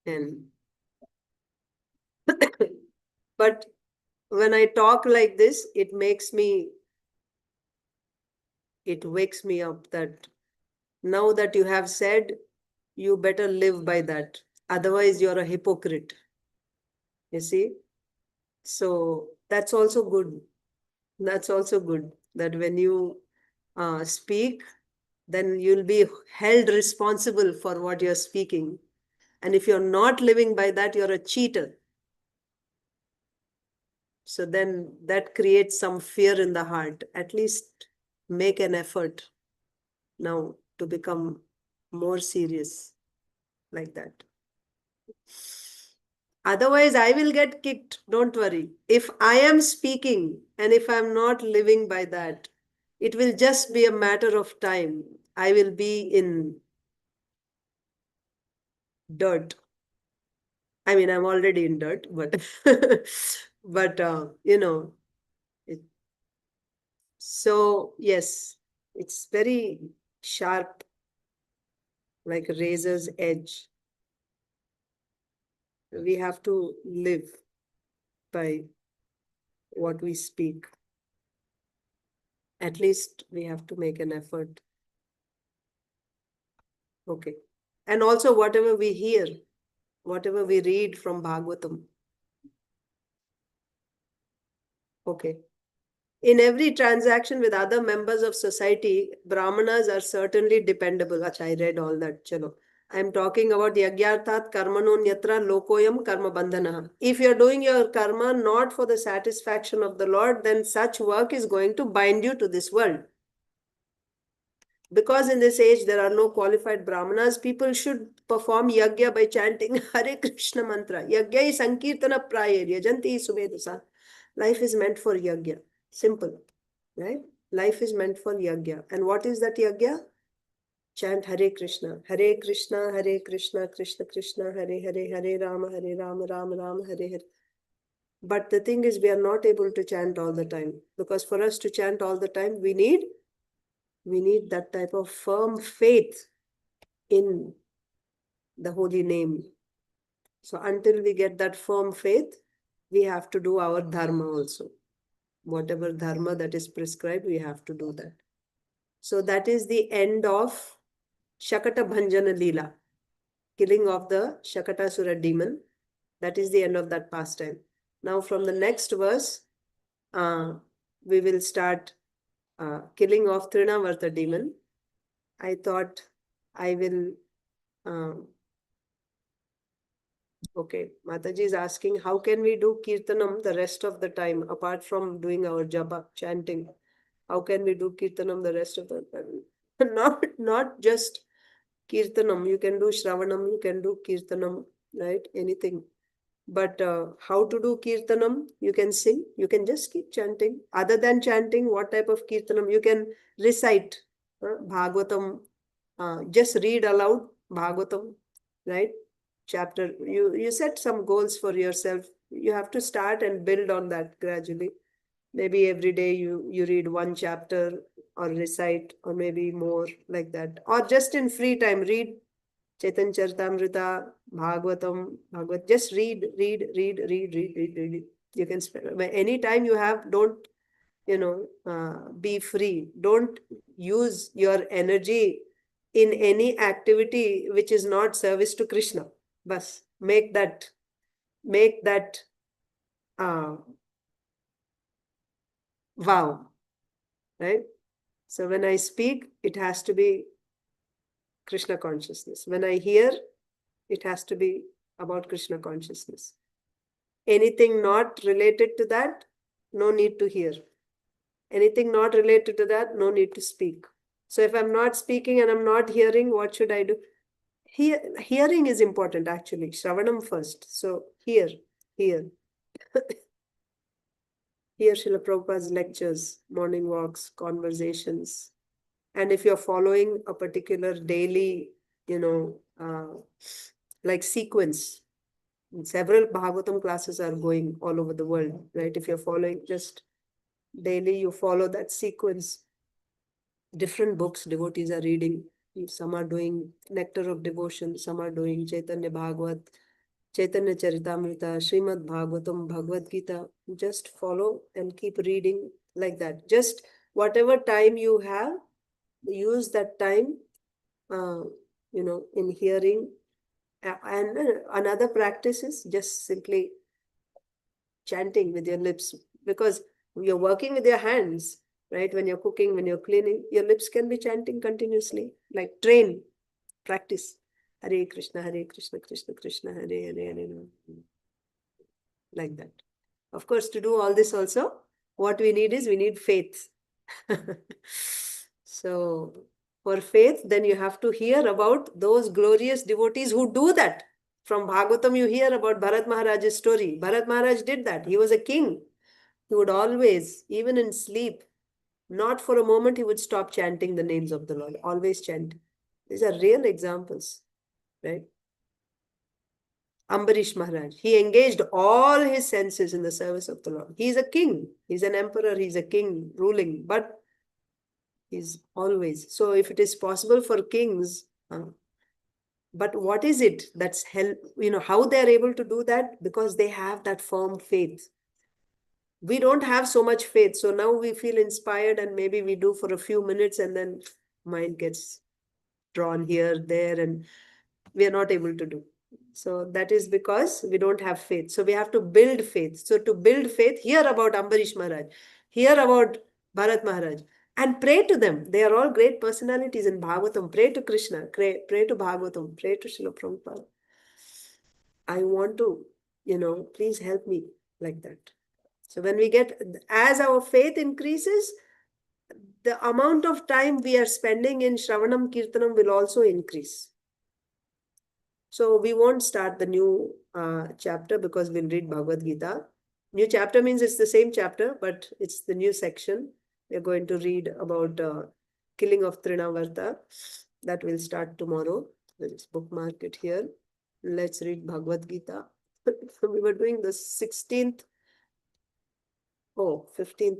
And but when I talk like this, it wakes me up that now that you have said, you better live by that. Otherwise, you're a hypocrite. You see? So that's also good. That's also good that when you speak, then you'll be held responsible for what you're speaking. And if you're not living by that, you're a cheater. So then that creates some fear in the heart. At least make an effort now to become more serious like that. Otherwise, I will get kicked. Don't worry. If I am speaking and if I'm not living by that, it will just be a matter of time. I will be in dirt. I mean, I'm already in dirt, but so yes, it's very sharp, like a razor's edge. We have to live by what we speak. At least we have to make an effort. Okay. And also whatever we hear, whatever we read from Bhagavatam. Okay. In every transaction with other members of society, brāhmaṇas are certainly dependable. Achha, I read all that. Chalo. I'm talking about yagyarthat karmanonyatra lokoyam karma bandhana. If you're doing your karma not for the satisfaction of the Lord, then such work is going to bind you to this world. Because in this age there are no qualified brahmanas, people should perform yagya by chanting Hare Krishna mantra. Yagya is sankirtana prāyir, yajanti sumedasa. Life is meant for yagya. Simple, right? Life is meant for yagya. And what is that yagya? Chant Hare Krishna, Hare Krishna, Hare Krishna, Krishna Krishna, Hare Hare, Hare Rama, Rama Rama, Hare Hare. But the thing is, we are not able to chant all the time. Because for us to chant all the time, we need that type of firm faith in the holy name. So until we get that firm faith, we have to do our dharma also. Whatever dharma that is prescribed, we have to do that. So that is the end of Shakata Bhanjana Leela, killing of the Shakatasura demon. That is the end of that pastime. Now from the next verse, we will start killing of Trinavarta demon. I thought I will... okay, Mataji is asking, how can we do Kirtanam the rest of the time, apart from doing our japa, chanting? How can we do Kirtanam the rest of the time? Not just Kirtanam. You can do Shravanam, you can do Kirtanam, right? Anything. But how to do Kirtanam? You can sing, you can just keep chanting. Other than chanting, what type of Kirtanam? You can recite Bhagavatam, just read aloud Bhagavatam, right? Chapter. You set some goals for yourself. You have to start and build on that gradually. Maybe every day you read one chapter or recite, or maybe more like that. Or just in free time, read Chaitanya Charitamrita, Bhagavatam, just read. You can spend any time you have. Don't, be free. Don't use your energy in any activity which is not service to Krishna. Bas, make that vow, right? So when I speak, it has to be Krishna consciousness. When I hear, it has to be about Krishna consciousness. Anything not related to that, no need to hear. Anything not related to that, no need to speak. So if I'm not speaking and I'm not hearing, what should I do? Hearing is important actually. Shravanam first. So hear. Hear Srila Prabhupada's lectures, morning walks, conversations. And if you're following a particular daily, like sequence, several Bhagavatam classes are going all over the world, right? If you're following just daily, you follow that sequence. Different books devotees are reading. Some are doing Nectar of Devotion, some are doing Chaitanya Bhagavat, Chaitanya Charitamrita, Srimad Bhagavatam, Bhagavad Gita. Just follow and keep reading like that. Just whatever time you have, use that time, in hearing. And another practice is just simply chanting with your lips, because you're working with your hands, right? When you're cooking, when you're cleaning, your lips can be chanting continuously, like train, practice. Hare Krishna, Krishna Krishna, Hare Hare. Like that. Of course, to do all this also, what we need faith. So, for faith, then you have to hear about those glorious devotees who do that. From Bhagavatam, you hear about Bharat Mahārāja's story. Bharat Mahārāja did that. He was a king. He would always, even in sleep, not for a moment he would stop chanting the names of the Lord. Always chant. These are real examples, right? Ambarish Maharaj, he engaged all his senses in the service of the Lord. He is a king. He's an emperor. He's a king ruling. But he's always. So if it is possible for kings, but what is it that's help? How they're able to do that? Because they have that firm faith. We don't have so much faith. So now we feel inspired and maybe we do for a few minutes and then mind gets drawn here, there, and we are not able to do. So that is because we don't have faith. So we have to build faith. So to build faith, hear about Ambarish Maharaj, hear about Bharat Maharaj, and pray to them. They are all great personalities in Bhagavatam. Pray to Krishna, pray to Bhagavatam, pray to Srila Prabhupada. I want to, please help me like that. So when we get, as our faith increases, the amount of time we are spending in Shravanam Kirtanam will also increase. So we won't start the new chapter because we'll read Bhagavad Gita. New chapter means it's the same chapter, but it's the new section. We're going to read about killing of Trinavarta. That will start tomorrow. Let's bookmark it here. Let's read Bhagavad Gita. We were doing the 15th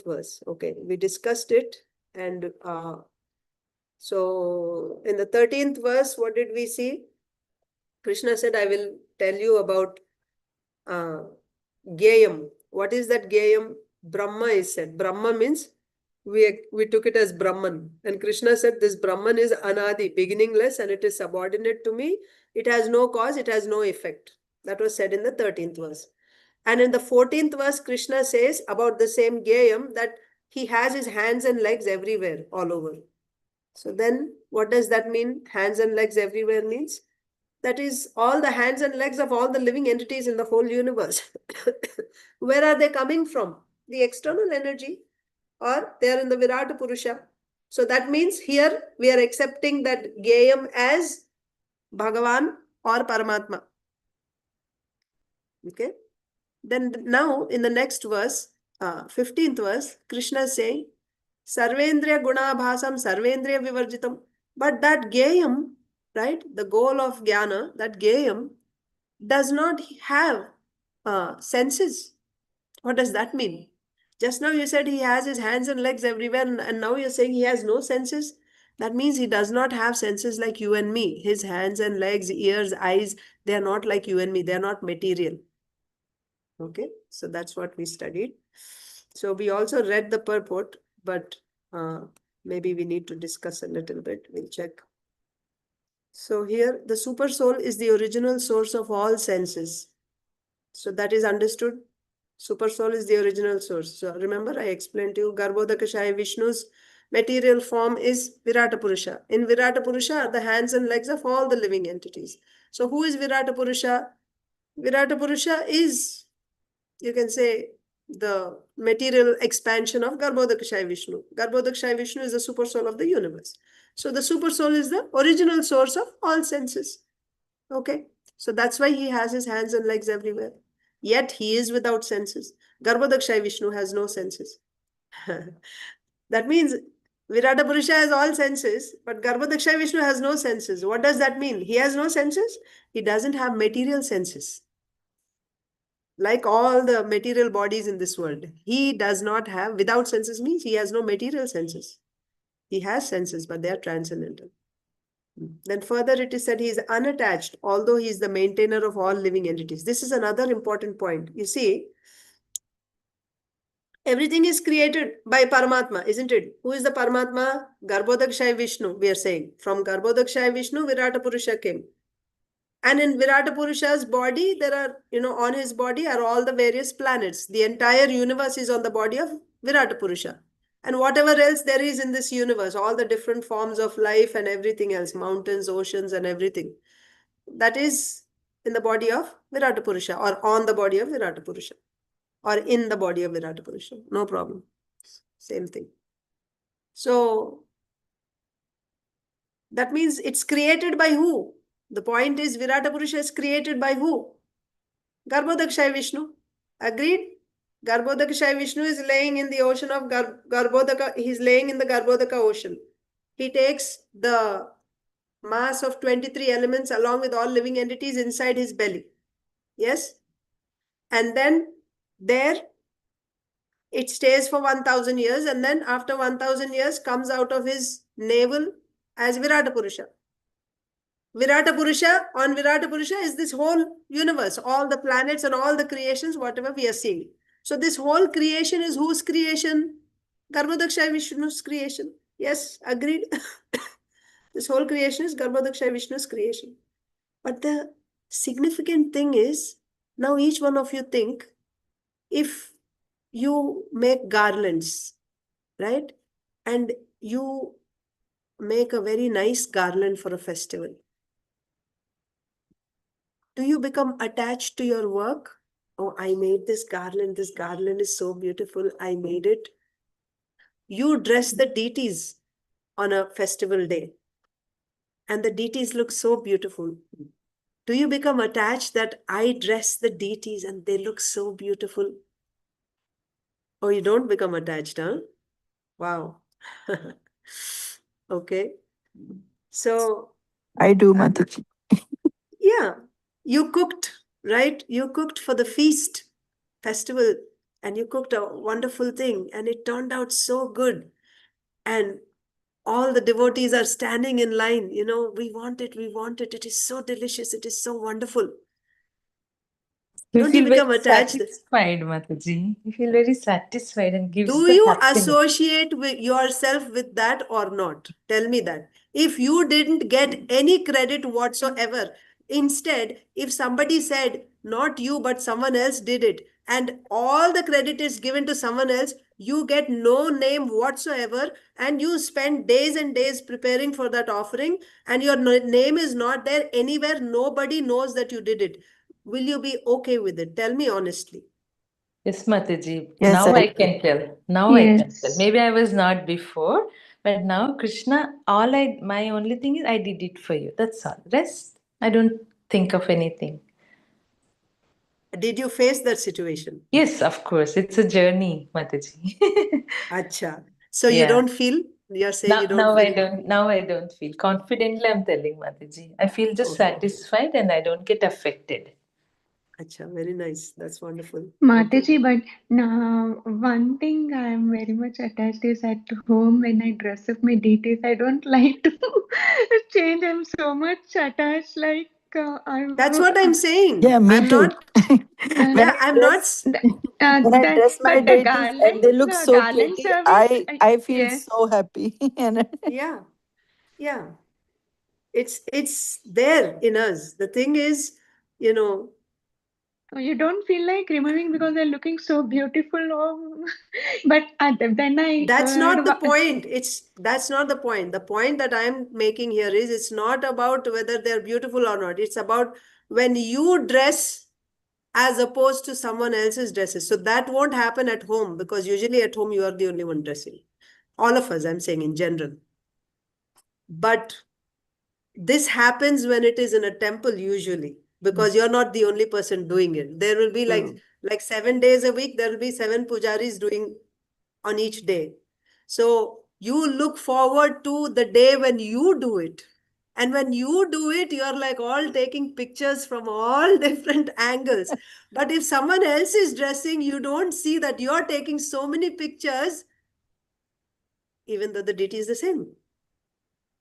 verse. Okay, we discussed it. And so in the 13th verse, what did we see? Krishna said, I will tell you about Gyayam. What is that Gyayam? Brahma is said. Brahma means we took it as Brahman. And Krishna said, this Brahman is Anadi, beginningless, and it is subordinate to me. It has no cause, it has no effect. That was said in the 13th verse. And in the 14th verse, Krishna says about the same Gyayam that he has his hands and legs everywhere, all over. So then what does that mean? Hands and legs everywhere means? That is all the hands and legs of all the living entities in the whole universe. Where are they coming from? The external energy, or they are in the Virata Purusha. So that means here we are accepting that Gyayam as Bhagavan or Paramatma. Okay. Then now in the next verse, 15th verse, Krishna is saying, sarvendriya-guṇābhāsaṁ, sarvendriya-vivarjitam. But that Gyayam, right, the goal of jnana, that Gyayam does not have senses. What does that mean? Just now you said he has his hands and legs everywhere, and now you're saying he has no senses. That means he does not have senses like you and me. His hands and legs, ears, eyes, they are not like you and me. They are not material. Okay, so that's what we studied. So we also read the purport, but maybe we need to discuss a little bit. We'll check. So here, the super soul is the original source of all senses. So that is understood. Super soul is the original source. So remember, I explained to you, Garbhodakashaya Vishnu's material form is Virata Purusha. In Virata Purusha are the hands and legs of all the living entities. So who is Virata Purusha? Virata Purusha is, you can say, the material expansion of Garbhodakashaya Vishnu. Garbhodakashaya Vishnu is the super soul of the universe. So the super soul is the original source of all senses. Okay. So that's why he has his hands and legs everywhere. Yet he is without senses. Garbhodakashaya Vishnu has no senses. That means Virata Purusha has all senses, but Garbhodakashaya Vishnu has no senses. What does that mean? He has no senses? He doesn't have material senses. Like all the material bodies in this world, he does not have, without senses means he has no material senses. He has senses, but they are transcendental. Then further it is said he is unattached, although he is the maintainer of all living entities. This is another important point. You see, everything is created by Paramatma, isn't it? Who is the Paramatma? Garbhodakashaya Vishnu, we are saying. From Garbhodakashaya Vishnu, Virata Purusha came. And in Virata Purusha's body, there are, on his body are all the various planets. The entire universe is on the body of Virata Purusha. And whatever else there is in this universe, all the different forms of life and everything else, mountains, oceans, and everything, that is in the body of Virata Purusha, or on the body of Virata Purusha, or in the body of Virata Purusha. No problem. Same thing. So that means it's created by who? The point is, Virata Purusha is created by who? Garbhodakashaya Vishnu. Agreed? Garbhodakashaya Vishnu is laying in the ocean of Garbhodaka. He's laying in the Garbhodaka ocean. He takes the mass of 23 elements along with all living entities inside his belly. Yes? And then there it stays for 1000 years, and then after 1000 years comes out of his navel as Virata Purusha. Virata Purusha, on Virata Purusha is this whole universe, all the planets and all the creations, whatever we are seeing. So this whole creation is whose creation? Garbhodakashaya Vishnu's creation. Yes, agreed. This whole creation is Garbhodakashaya Vishnu's creation. But the significant thing is, now each one of you think, if you make garlands, right? And you make a very nice garland for a festival. Do you become attached to your work? Oh, I made this garland. This garland is so beautiful. I made it. You dress the deities on a festival day, and the deities look so beautiful. Do you become attached that I dress the deities and they look so beautiful? Oh, you don't become attached, huh? Wow. Okay. So, I do, Mataji. yeah, you cooked, right? You cooked for the feast festival, and you cooked a wonderful thing, and it turned out so good. And all the devotees are standing in line, we want it, we want it. It is so delicious. It is so wonderful. We Don't you feel become very attached? satisfied, Mataji. We feel very satisfied and gives Do the you happiness. associate with yourself with that or not? Tell me that. If you didn't get any credit whatsoever, instead, if somebody said, not you, but someone else did it, and all the credit is given to someone else, you get no name whatsoever, and you spend days and days preparing for that offering, and your name is not there anywhere, nobody knows that you did it. Will you be okay with it? Tell me honestly. Yes, Mataji. Yes, Now I I do. can tell. Now I can tell. Yes. Maybe I was not before, but now Kṛṣṇa, my only thing is I did it for you. That's all. Rest, I don't think of anything. Did you face that situation? Yes, of course. It's a journey, Mataji. Acha. So you Yeah. don't feel, you're saying you don't Now I don't feel. Confidently I'm telling Mataji. I feel just Okay. satisfied and I don't get affected. Acha, very nice. That's wonderful. Okay. Mataji, but now one thing I am very much attached is at home when I dress up my deities, I don't like to change. I'm so much attached, like That's what I'm saying. Yeah, me I'm too. not, When yeah, I I'm not, dress, when I dress my but the deities and they look so garlands pretty, are with I feel yes. so happy. And yeah, yeah. It's there in us. The thing is, you know, You don't feel like removing because they're looking so beautiful. Oh. But then I that's heard not the point. That's not the point. The point that I'm making here is it's not about whether they're beautiful or not. It's about when you dress as opposed to someone else's dresses. So that won't happen at home, because usually at home you are the only one dressing. All of us, I'm saying in general. But this happens when it is in a temple usually, because you're not the only person doing it. There will be like 7 days a week, there will be 7 pujaris doing on each day. So you look forward to the day when you do it. And when you do it, you're like all taking pictures from all different angles. But if someone else is dressing, you don't see that you're taking so many pictures, even though the deity is the same.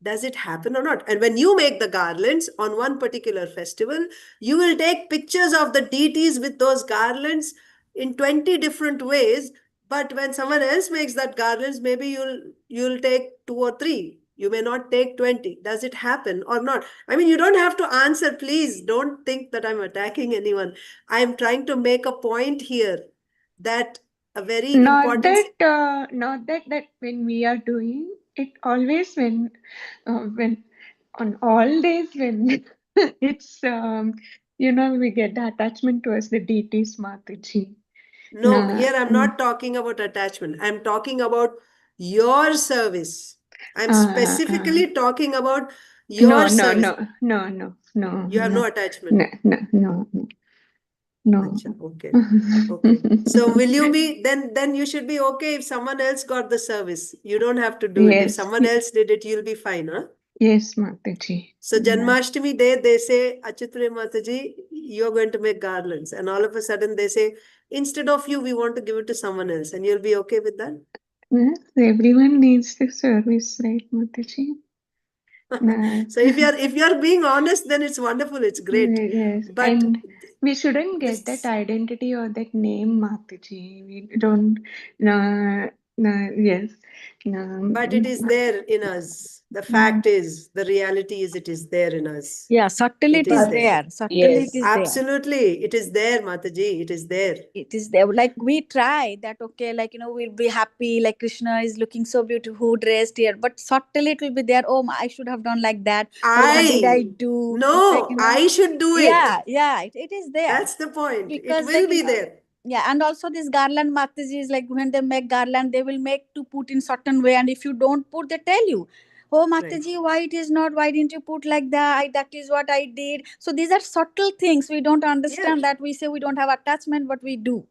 Does it happen or not? And when you make the garlands on one particular festival, you will take pictures of the deities with those garlands in 20 different ways. But when someone else makes that garlands, maybe you'll take 2 or 3. You may not take 20. Does it happen or not? I mean, you don't have to answer. Please don't think that I'm attacking anyone. I'm trying to make a point here that a very not important... that when we are doing it, always when on all days when it's we get the attachment towards the deities, Mataji. No, here I'm not talking about attachment. I'm talking about your service. I'm specifically talking about your service. No. You have no attachment. No. Achha, okay. Okay. So will you be, then you should be okay if someone else got the service. You don't have to do it. If Yes. someone else did it, you'll be fine, huh? Yes, Mataji. So Janmashtami day, they say, Achitri Mataji, you're going to make garlands. And all of a sudden they say, instead of you, we want to give it to someone else. And you'll be okay with that? Yes, everyone needs the service, right, Mataji? So if you're being honest, then it's wonderful. It's great. Yes, But and we shouldn't get that identity or that name, Mataji. We don't. Yes. But it is there in us. The fact is, the reality is, it is there in us. Yeah, subtly it is there. Subtly Yes. it is there. Absolutely. It is there, Mataji. It is there. It is there. Like we try that, okay, like, we'll be happy, like Kṛṣṇa is looking so beautiful, dressed here. But subtly it will be there. Oh, I should have done like that. What did I do? No, I should do it. Yeah, it is there. That's the point. Because, it will be there. Yeah, and also this garland Mataji is like when they make garland, they will make to put in certain way. And if you don't put, they tell you, oh Mataji, why it is not? Why didn't you put like that? That is what I did. So these are subtle things. We don't understand that. We say we don't have attachment, but we do.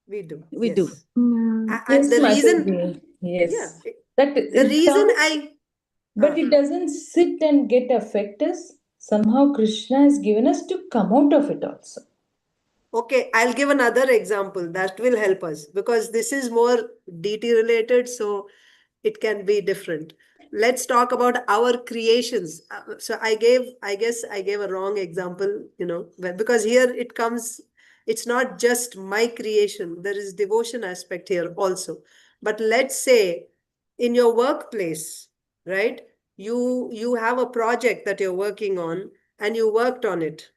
We do. We yes. do. And Yes, the reason... Mataji. Yes. Yeah. That The reason But it doesn't sit and get affect us. Somehow Kṛṣṇa has given us to come out of it also. Okay, I'll give another example that will help us, because this is more deity related, so it can be different. Let's talk about our creations. So I guess I gave a wrong example, because here it comes, it's not just my creation. There is devotion aspect here also. But let's say in your workplace, right? You have a project that you're working on and you worked on it,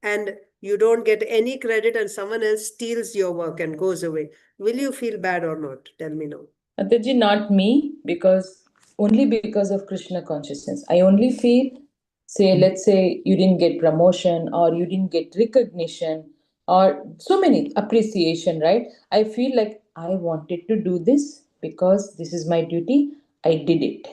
and you don't get any credit and someone else steals your work and goes away. Will you feel bad or not? Tell me now. Mataji, not me, only because of Kṛṣṇa consciousness. I only feel, let's say you didn't get promotion or you didn't get recognition or so many appreciation, right? I feel like I wanted to do this because this is my duty. I did it.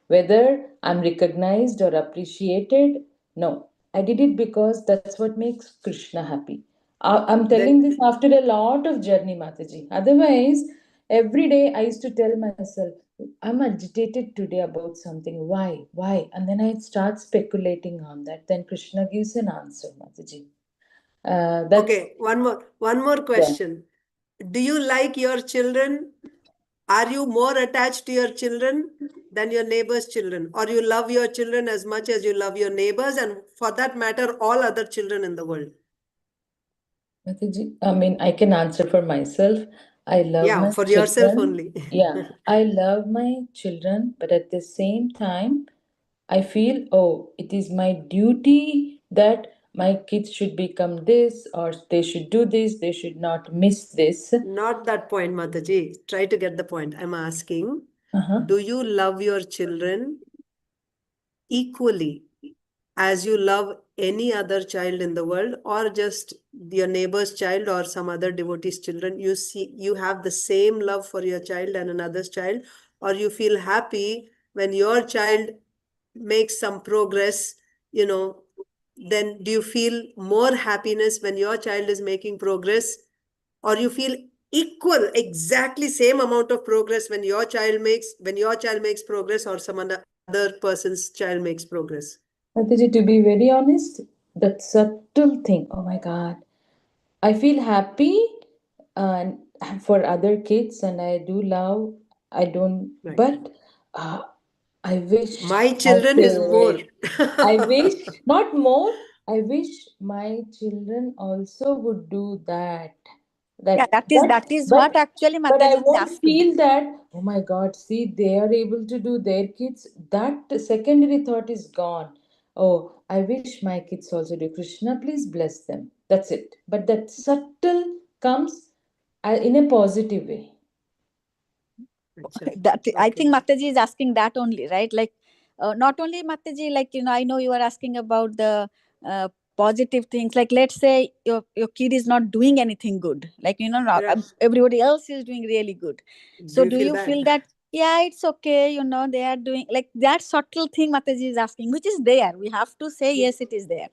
Whether I'm recognized or appreciated, no. I did it because that's what makes Kṛṣṇa happy. I'm telling this after a lot of journey, Mataji. Otherwise, every day I used to tell myself, I'm agitated today about something. Why? And then I start speculating on that. Then Kṛṣṇa gives an answer, Mataji. Okay, one more question. Yeah. Do you like your children? Are you more attached to your children than your neighbor's children? Or you love your children as much as you love your neighbors, and for that matter, all other children in the world? Mataji, I mean, I can answer for myself. I love my for children. yourself only. I love my children, but at the same time, I feel, oh, it is my duty that my kids should become this, or they should do this, they should not miss this. Not that point, Mataji. Try to get the point. I'm asking, do you love your children equally as you love any other child in the world, or just your neighbor's child or some other devotee's children? You have the same love for your child and another's child, or you feel happy when your child makes some progress, then do you feel more happiness when your child is making progress, or you feel equal, exactly same amount of progress when your child makes progress, or some other person's child makes progress? Mataji, to be very honest, that subtle thing, oh my God, I feel happy for other kids, and I do love, I don't, Right. but I wish My children is more. I wish, not more, I wish my children also would do that. Yeah, that is what actually But I Mataji is won't asking. feel that, oh my God, see, they are able to do their kids. That secondary thought is gone. Oh, I wish my kids also do. Kṛṣṇa, please bless them. That's it. But that subtle comes in a positive way. That I Okay. think Mataji is asking that only, right? Like, not only Mataji, like, I know you are asking about the positive things. Like, let's say your kid is not doing anything good. Like, Right. everybody else is doing really good. So do you feel bad? that, yeah, it's okay, they are doing, like, that subtle thing Mataji is asking, which is there. We have to say, yes, it is there.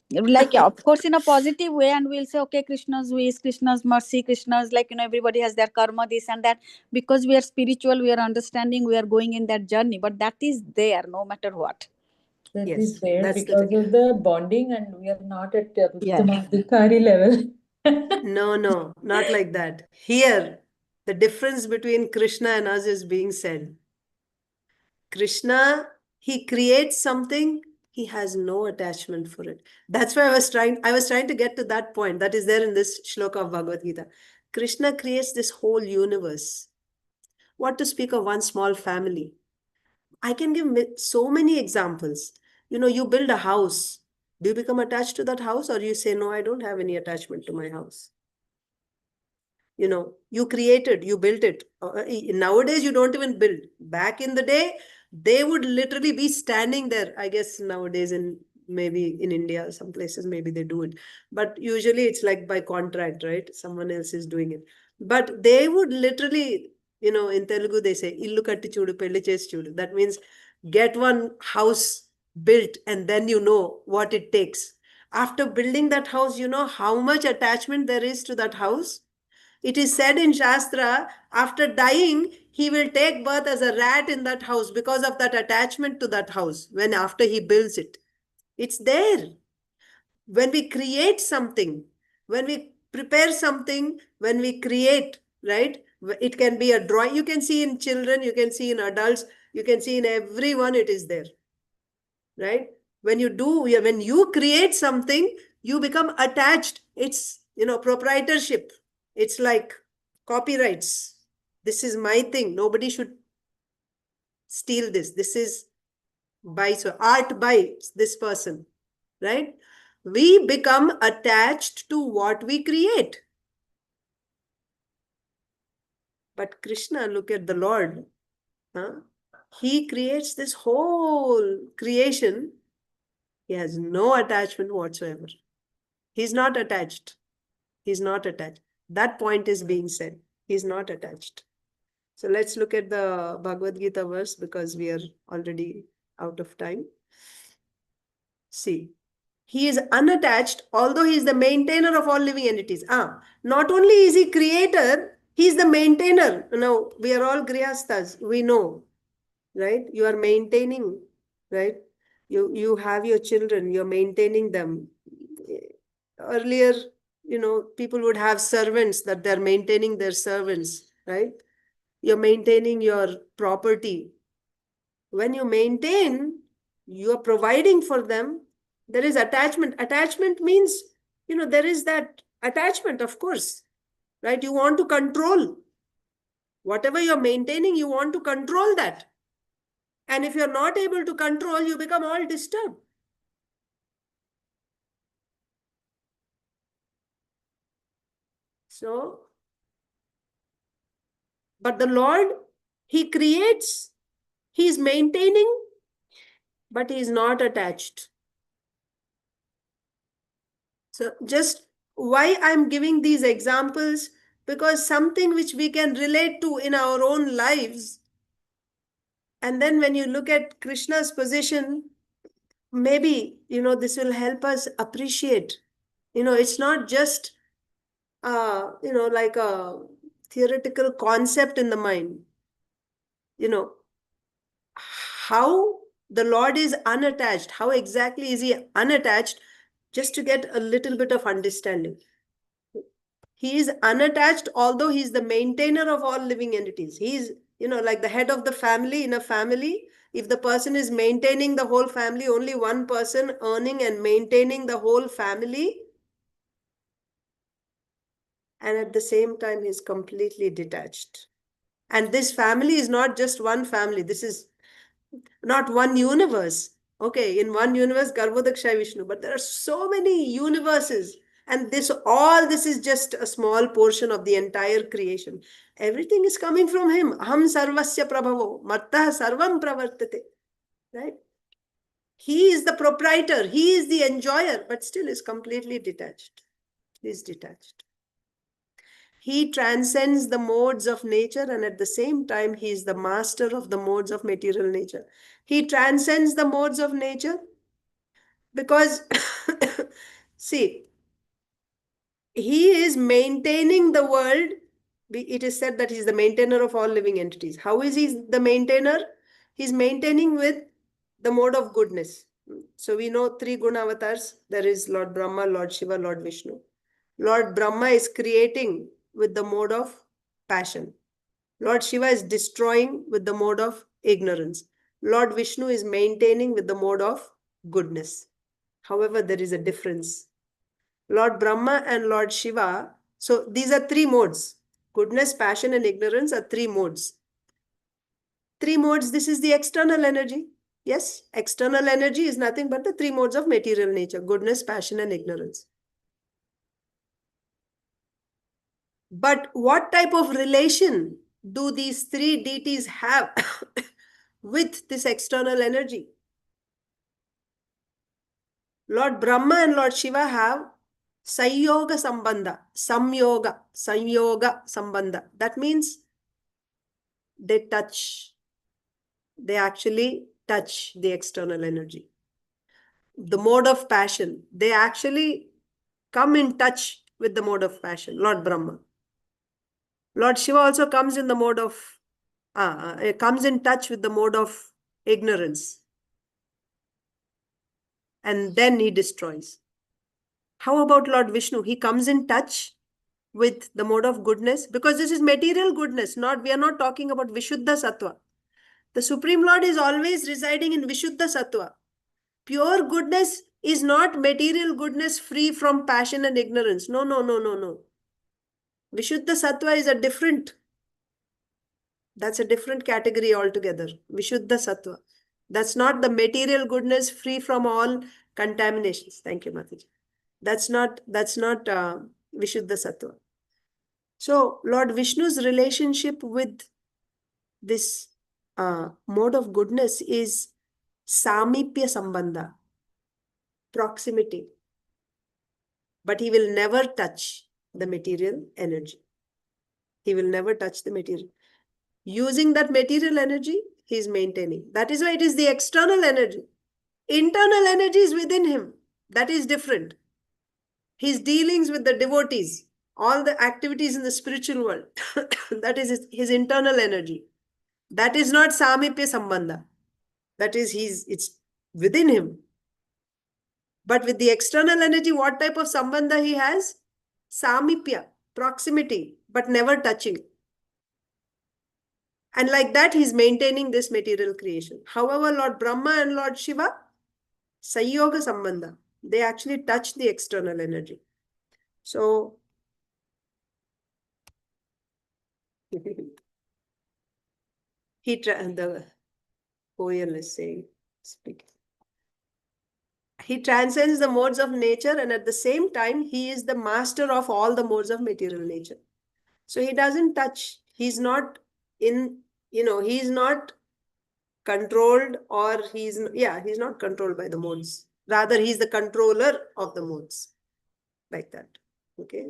Like, yeah, of course, in a positive way, and we'll say, okay, Krishna's ways, Krishna's mercy, Krishna's, like, everybody has their karma, this and that, because we are spiritual, we are understanding, we are going in that journey, but that is there no matter what. That Yes, is there that's the because thing. of the bonding, and we are not at the Yeah. Uttamādhikari level. No, not like that. Here, the difference between Krishna and us is being said. Krishna, he creates something, he has no attachment for it. That's why I was trying to get to that point that is there in this shloka of Bhagavad Gita. Krishna creates this whole universe. What to speak of one small family? I can give so many examples. You build a house. Do you become attached to that house, or you say, no, I don't have any attachment to my house? You created, you built it. Nowadays, you don't even build. Back in the day, they would literally be standing there. I guess nowadays, maybe in India, some places, maybe they do it. But usually it's like by contract, right? Someone else is doing it. But they would literally, in Telugu, they say, illu katti chudu, pelli chesi chudu. That means get one house built, and then you know what it takes. After building that house, you know how much attachment there is to that house. It is said in Shastra, after dying, he will take birth as a rat in that house because of that attachment to that house after he builds it. It's there. When we create something, when we prepare something, when we create, right? It can be a drawing. You can see in children, you can see in adults, you can see in everyone, it is there. Right? When you create something, you become attached. It's, proprietorship. It's like copyrights. This is my thing. Nobody should steal this. This is art by this person, right? We become attached to what we create. But Krishna, look at the Lord. He creates this whole creation. He has no attachment whatsoever. He's not attached. He's not attached. That point is being said. He's not attached. So let's look at the Bhagavad Gita verse because we are already out of time. See, he is unattached, although he is the maintainer of all living entities. Not only is he creator, he is the maintainer. Now, we are all grihasthas. We know, right? You are maintaining, right? You have your children, you're maintaining them. Earlier, people would have servants that they're maintaining their servants, right? You're maintaining your property. When you maintain, you're providing for them. There is attachment. Attachment means, there is that attachment, of course, right? You want to control. Whatever you're maintaining, you want to control that. And if you're not able to control, you become all disturbed. So, but the Lord, he creates, he's maintaining, but he's not attached. So just why I'm giving these examples, because something which we can relate to in our own lives. And then when you look at Krishna's position, maybe, this will help us appreciate, it's not just, like a theoretical concept in the mind, how the Lord is unattached. How exactly is he unattached? Just to get a little bit of understanding. He is unattached, although he's the maintainer of all living entities. He's, like the head of the family in a family. If the person is maintaining the whole family, only one person earning and maintaining the whole family, and at the same time, he's completely detached. And this family is not just one family. This is not one universe. Okay, in one universe, Garbhodakshaya Vishnu, but there are so many universes. And all this is just a small portion of the entire creation. Everything is coming from him. Aham sarvasya prabhavo, mattah sarvam pravartate. Right? He is the proprietor. He is the enjoyer, but still is completely detached. He is detached. He transcends the modes of nature, and at the same time, he is the master of the modes of material nature. He transcends the modes of nature because, see, he is maintaining the world. It is said that he is the maintainer of all living entities. How is he the maintainer? He's maintaining with the mode of goodness. So we know three Gunavatars. There is Lord Brahma, Lord Shiva, Lord Vishnu. Lord Brahma is creating with the mode of passion. Lord Shiva is destroying with the mode of ignorance. Lord Vishnu is maintaining with the mode of goodness. However, there is a difference. Lord Brahma and Lord Shiva, so these are three modes. Goodness, passion, and ignorance are three modes. Three modes, this is the external energy. Yes, external energy is nothing but the three modes of material nature: goodness, passion, and ignorance. But what type of relation do these three deities have with this external energy? Lord Brahma and Lord Shiva have Sanyoga Sambandha, Samyoga Sambandha. That means they touch. They actually touch the external energy. The mode of passion, they actually come in touch with the mode of passion, Lord Brahma. Lord Shiva also comes in the mode of, comes in touch with the mode of ignorance. And then he destroys. How about Lord Vishnu? He comes in touch with the mode of goodness, because this is material goodness. We are not talking about Vishuddha Sattva. The Supreme Lord is always residing in Vishuddha Sattva. Pure goodness is not material goodness free from passion and ignorance. No. Vishuddha Sattva is that's a different category altogether. Vishuddha Sattva. That's not the material goodness free from all contaminations. Thank you, Mataji. That's not Vishuddha Sattva. So Lord Vishnu's relationship with this mode of goodness is Samipya Sambandha, proximity. But he will never touch the material energy. He will never touch the material. Using that material energy, he is maintaining. That is why it is the external energy. Internal energy is within him. That is different. His dealings with the devotees, all the activities in the spiritual world, that is his internal energy. That is not Samipya Sambandha. That is it's within him. But with the external energy, what type of Sambandha he has? Samipya, proximity, but never touching. And like that, he's maintaining this material creation. However, Lord Brahma and Lord Shiva, Sanyoga Sambandha, they actually touch the external energy. So, Koyal is saying, speaking. He transcends the modes of nature, and at the same time, he is the master of all the modes of material nature. So he doesn't touch, he's not in, he's not controlled, or he's not controlled by the modes. Rather, he's the controller of the modes. Like that. Okay.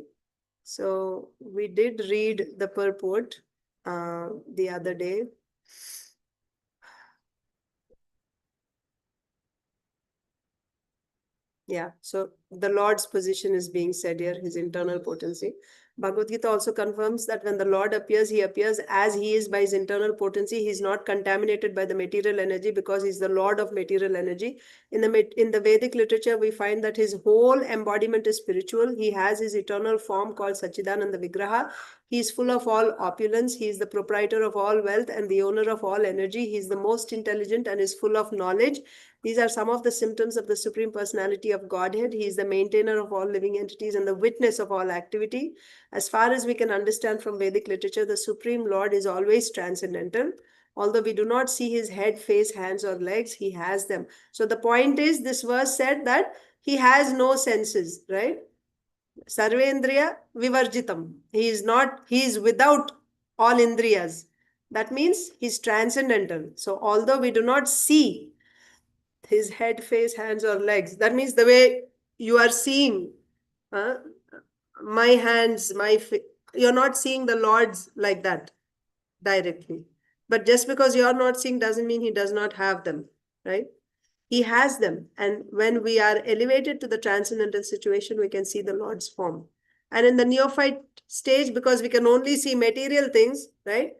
So we did read the purport the other day. Yeah, so the Lord's position is being said here, his internal potency. Bhagavad Gita also confirms that when the Lord appears, he appears as he is by his internal potency. He is not contaminated by the material energy because he is the Lord of material energy. In the Vedic literature, we find that his whole embodiment is spiritual. He has his eternal form called Sachidananda Vigraha. He is full of all opulence. He is the proprietor of all wealth and the owner of all energy. He is the most intelligent and is full of knowledge. These are some of the symptoms of the Supreme Personality of Godhead. He is the maintainer of all living entities and the witness of all activity. As far as we can understand from Vedic literature, the Supreme Lord is always transcendental. Although we do not see his head, face, hands, or legs, he has them. So the point is, this verse said that he has no senses, right? Sarvendriya-vivarjitam. He is without all indriyas. That means he's transcendental. So although we do not see his head, face, hands, or legs, that means the way you are seeing my hands, you're not seeing the Lord's like that directly. But just because you're not seeing doesn't mean he does not have them, right? He has them. And when we are elevated to the transcendental situation, we can see the Lord's form. And in the neophyte stage, because we can only see material things, right?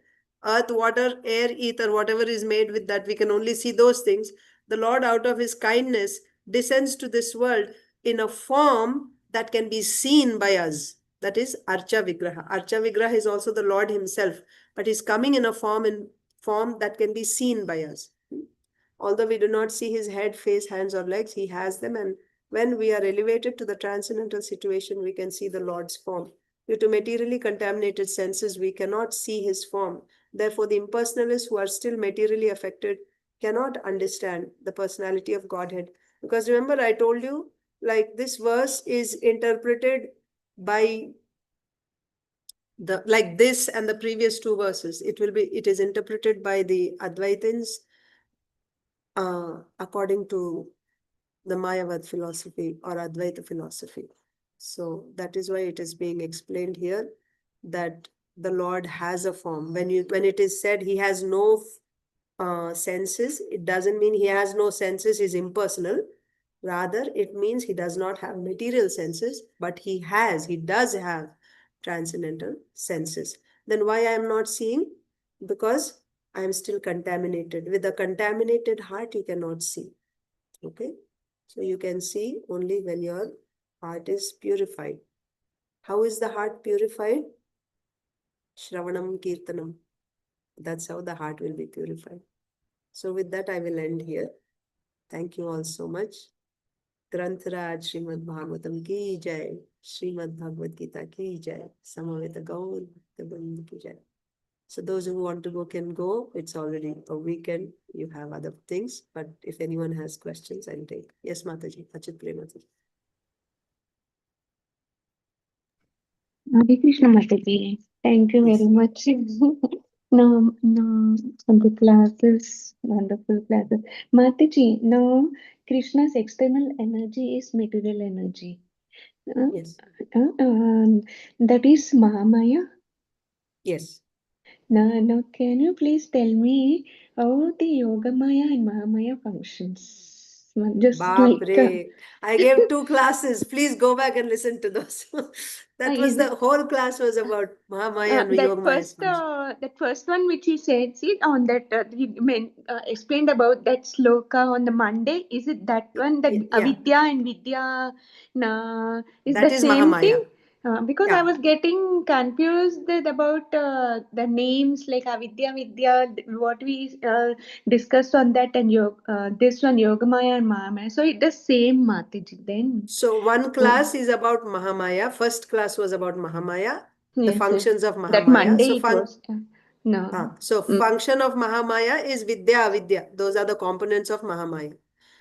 Earth, water, air, ether, whatever is made with that, we can only see those things. The Lord, out of his kindness, descends to this world in a form that can be seen by us. That is Archa Vigraha. Archa Vigraha is also the Lord himself, but he's coming in a form that can be seen by us. Although we do not see his head, face, hands, or legs, he has them. And when we are elevated to the transcendental situation, we can see the Lord's form. Due to materially contaminated senses, we cannot see his form. Therefore, the impersonalists who are still materially affected cannot understand the personality of Godhead. Because remember, I told you, like this verse is interpreted by like this and the previous two verses. It is interpreted by the Advaitins according to the Mayavad philosophy or Advaita philosophy. So that is why it is being explained here that the Lord has a form. When it is said he has no senses, it doesn't mean he has no senses, he's impersonal. Rather, it means he does not have material senses, but he does have transcendental senses. Then why I am not seeing? Because I am still contaminated. With a contaminated heart, you cannot see. Okay? So you can see only when your heart is purified. How is the heart purified? Shravanam Kirtanam. That's how the heart will be purified. So with that, I will end here. Thank you all so much. Grantharaj Srimad Bhagavatam ki jai. Srimad Bhagavad Gita ki jai. Samaveta Gaur Bhakta ki jai. So those who want to go can go. It's already a weekend. You have other things. But if anyone has questions, I'll take. Yes, Mataji. Achit Prem Mataji. Hare Krishna Mataji. Thank you Yes. very much. No, the classes, wonderful classes. Mataji, now Krishna's external energy is material energy. Yes. That is Mahamaya. Yes. Now, can you please tell me how the Yogamaya and Mahamaya functions? Just Baapre. I gave 2 classes. Please go back and listen to those. That was the whole class was about Mahamaya and Yogamaya's function. that first one which he said, see on that he explained about that sloka on the Monday. Is it that one? That Yeah. avidya and vidya is That the is same Mahamaya. thing? Because I Yeah. was getting confused about the names like avidya, vidya, what we discussed on that, and this one Yogamaya and Mahamaya. So it's the same, Mataji then. So one class is about Mahamaya. First class was about Mahamaya, the Yes, functions of that Mahamaya. Monday So it was. No. So function of Mahamaya is Vidya, Avidya. Those are the components of Mahamaya.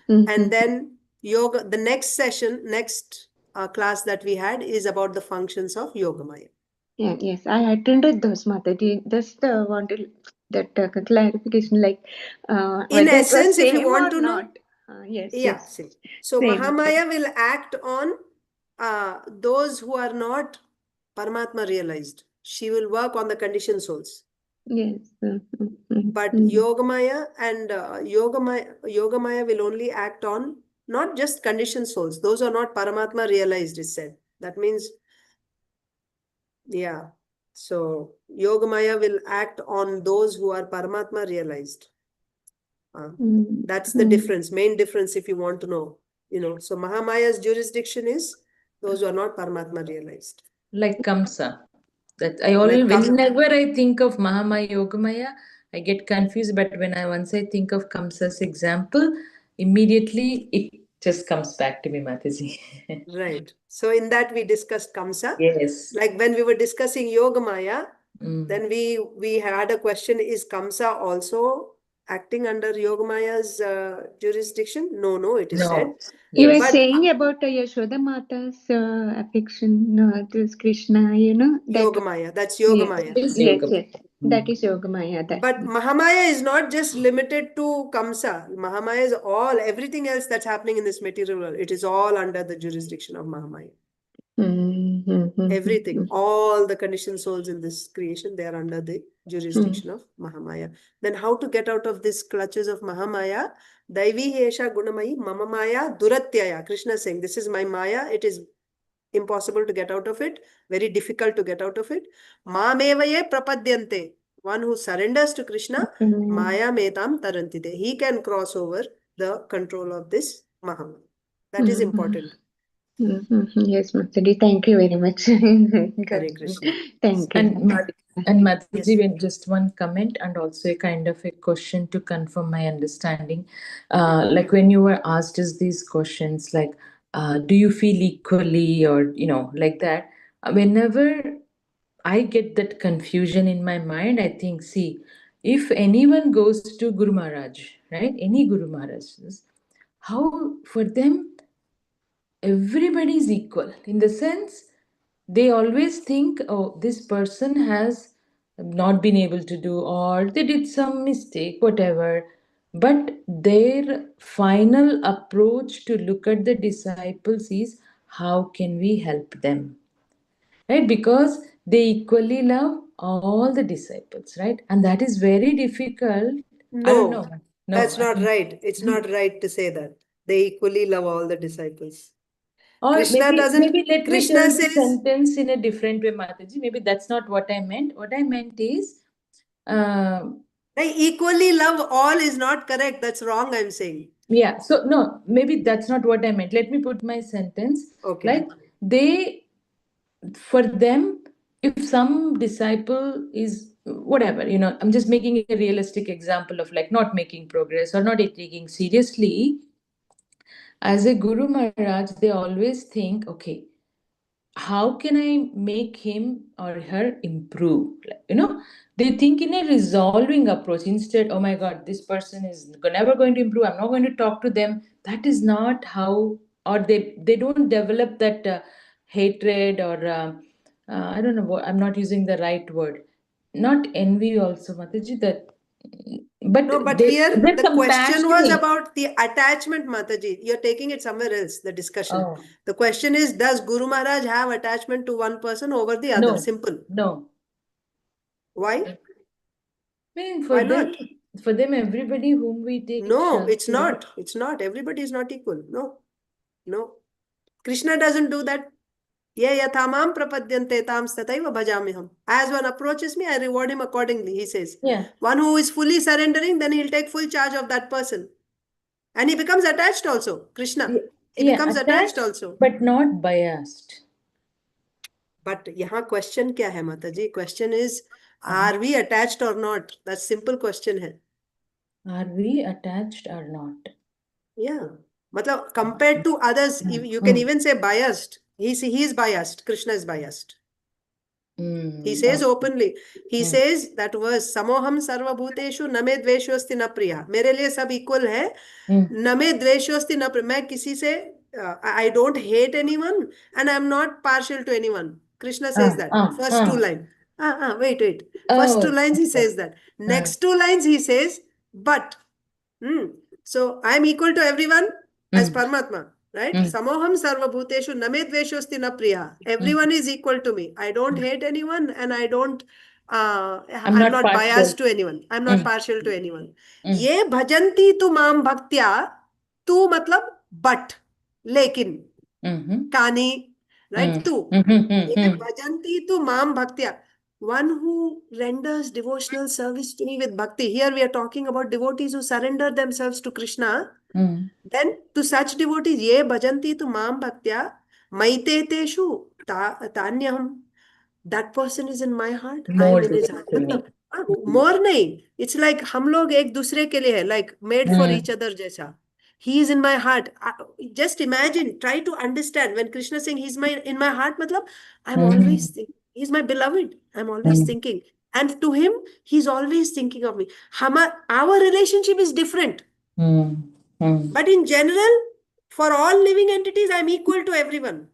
Mhm. And then yoga, the next session, next class that we had is about the functions of Yogamaya. Yeah, yes, I attended those, Mataji. Just wanted that clarification, like In whether it was essence, if you same want or to know, not. Yes, yeah, yes. see. So Same. Mahamaya will act on those who are not Paramatma realized. She will work on the conditioned souls. Yes. But Yogamaya and Yogamaya will only act on not just conditioned souls. Those are not Paramatma realized, is said. That means, yeah. So Yogamaya will act on those who are Paramatma realized. That's the difference, main difference if you want to know. So Mahamaya's jurisdiction is those who are not Paramatma realized. Like Kamsa. That I always, whenever I think of Mahamaya Yogamaya, I get confused. But once I think of Kamsa's example, immediately it just comes back to me, Mataji. Right. So in that we discussed Kamsa. Yes. Like when we were discussing Yogamaya, then we had a question: is Kamsa also acting under Yogamaya's jurisdiction? No, it is said. You were But saying about Yashoda Mata's affection to Kṛṣṇa, that Yogamaya, that's Yogamaya. Yes. That is Yogamaya. But Mahamaya is not just limited to Kamsa. Mahamaya is everything else that's happening in this material world. It is all under the jurisdiction of Mahamaya. Everything, all the conditioned souls in this creation, they are under the jurisdiction of Mahamaya. Then how to get out of these clutches of Mahamaya? Daivi hesha gunamayi mama maya duratyaya. Kṛṣṇa is saying, this is my Maya. It is impossible to get out of it. Very difficult to get out of it. Mamevaye prapadyante. One who surrenders to Kṛṣṇa, Maya metam tarantite. He can cross over the control of this Mahamaya. That is important. Yes, Mataji, thank you very much. Hare Krishna. Thank you. And Mataji, just one comment and also a kind of a question to confirm my understanding. Like when you were asked these questions, like, do you feel equally or, like that? Whenever I get that confusion in my mind, I think, see, if anyone goes to Guru Maharaj, right? Any Guru Maharaj, how for them, everybody is equal in the sense they always think, oh, this person has not been able to do or they did some mistake, whatever. But their final approach to look at the disciples is how can we help them? Right? Because they equally love all the disciples, right? And that is very difficult. I don't know. No, That's not right. It's not right to say that. They equally love all the disciples. Or Kṛṣṇa doesn't. maybe let me Kṛṣṇa tell says, the sentence in a different way, Mataji. Maybe that's not what I meant. What I meant is, they equally love all is not correct. That's wrong, I'm saying. yeah. So no, maybe that's not what I meant. Let me put my sentence. Okay. Like for them, if some disciple is whatever, I'm just making a realistic example of like not making progress or not taking seriously. As a Guru Maharaj, they always think, okay, how can I make him or her improve? They think in a resolving approach instead, oh my God, this person is never going to improve. I'm not going to talk to them. That is not how, or they don't develop that hatred or I don't know what, I'm not using the right word. Not envy also, Mataji, that. But No, but here the question was about the attachment, Mataji. You're taking it somewhere else, the discussion. Oh. The question is, does Guru Maharaj have attachment to one person over the other? No. Simple. No. Why? I mean, Why not? For them, everybody whom we take. No, it's not. It's not. Everybody is not equal. No. Kṛṣṇa doesn't do that. Ye yathamam prapadyante tam tataiva bhajamiham. As one approaches me, I reward him accordingly, he says. Yeah. One who is fully surrendering, then he'll take full charge of that person. And he becomes attached also. Kṛṣṇa. He becomes attached also. But not biased. But yahan question kya hai, Mataji? Question is, are we attached or not? That's simple question hai. Are we attached or not? Yeah. Matlab, compared to others, you can even say biased. He is biased. Kṛṣṇa is biased. He says openly. He says that verse, samoham sarva-bhuteshu name dveshosti na priya. Mere liye sab equal hai. Name dveshosti na priya. Main kisi se, I don't hate anyone and I'm not partial to anyone. Krishna says that. First two lines. Wait. First two lines he says that. Next two lines he says, but. So I'm equal to everyone as Paramatma. Right? Samoham sarva-bhuteshu name dveshosti na priya. Everyone is equal to me. I don't hate anyone and I don't, I'm not biased to anyone. I'm not partial to anyone. Ye bhajanti tu maam bhaktya, tu matlab but, lekin, kani, right? Tu. Ye bhajanti tu maam bhaktya. One who renders devotional service to me with bhakti. Here we are talking about devotees who surrender themselves to Krishna. Then to such devotees, ye bhajanti tu maam bhaktya, maite teshu tanyaham. That person is in my heart. I am in his heart. More nahi. It's like hum log ek dusre ke liye hai, like made for each other jaisa. He is in my heart. Just imagine, try to understand when Krishna is saying he's in my heart, matlab, I'm always thinking. He's my beloved. I'm always thinking. And to him, he's always thinking of me. Our relationship is different. But in general, for all living entities, I'm equal to everyone.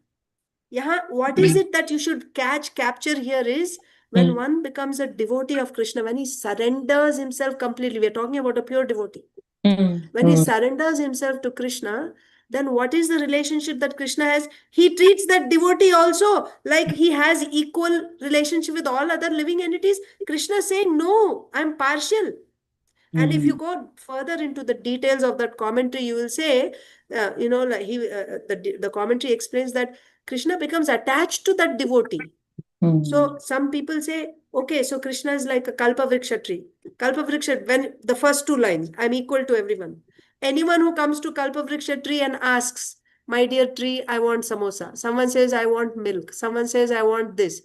What is it that you should capture here is when one becomes a devotee of Krishna, when he surrenders himself completely. We are talking about a pure devotee. When he surrenders himself to Krishna, then what is the relationship that Krishna has? He treats that devotee also like he has equal relationship with all other living entities. Krishna is saying, no, I'm partial. And if you go further into the details of that commentary, you will say, like the commentary explains that Krishna becomes attached to that devotee. So some people say, okay, so Krishna is like a kalpavriksha tree. Kalpavriksha, when the first two lines, I'm equal to everyone. Anyone who comes to kalpavriksha tree and asks, my dear tree, I want samosa. Someone says, I want milk. Someone says, I want this.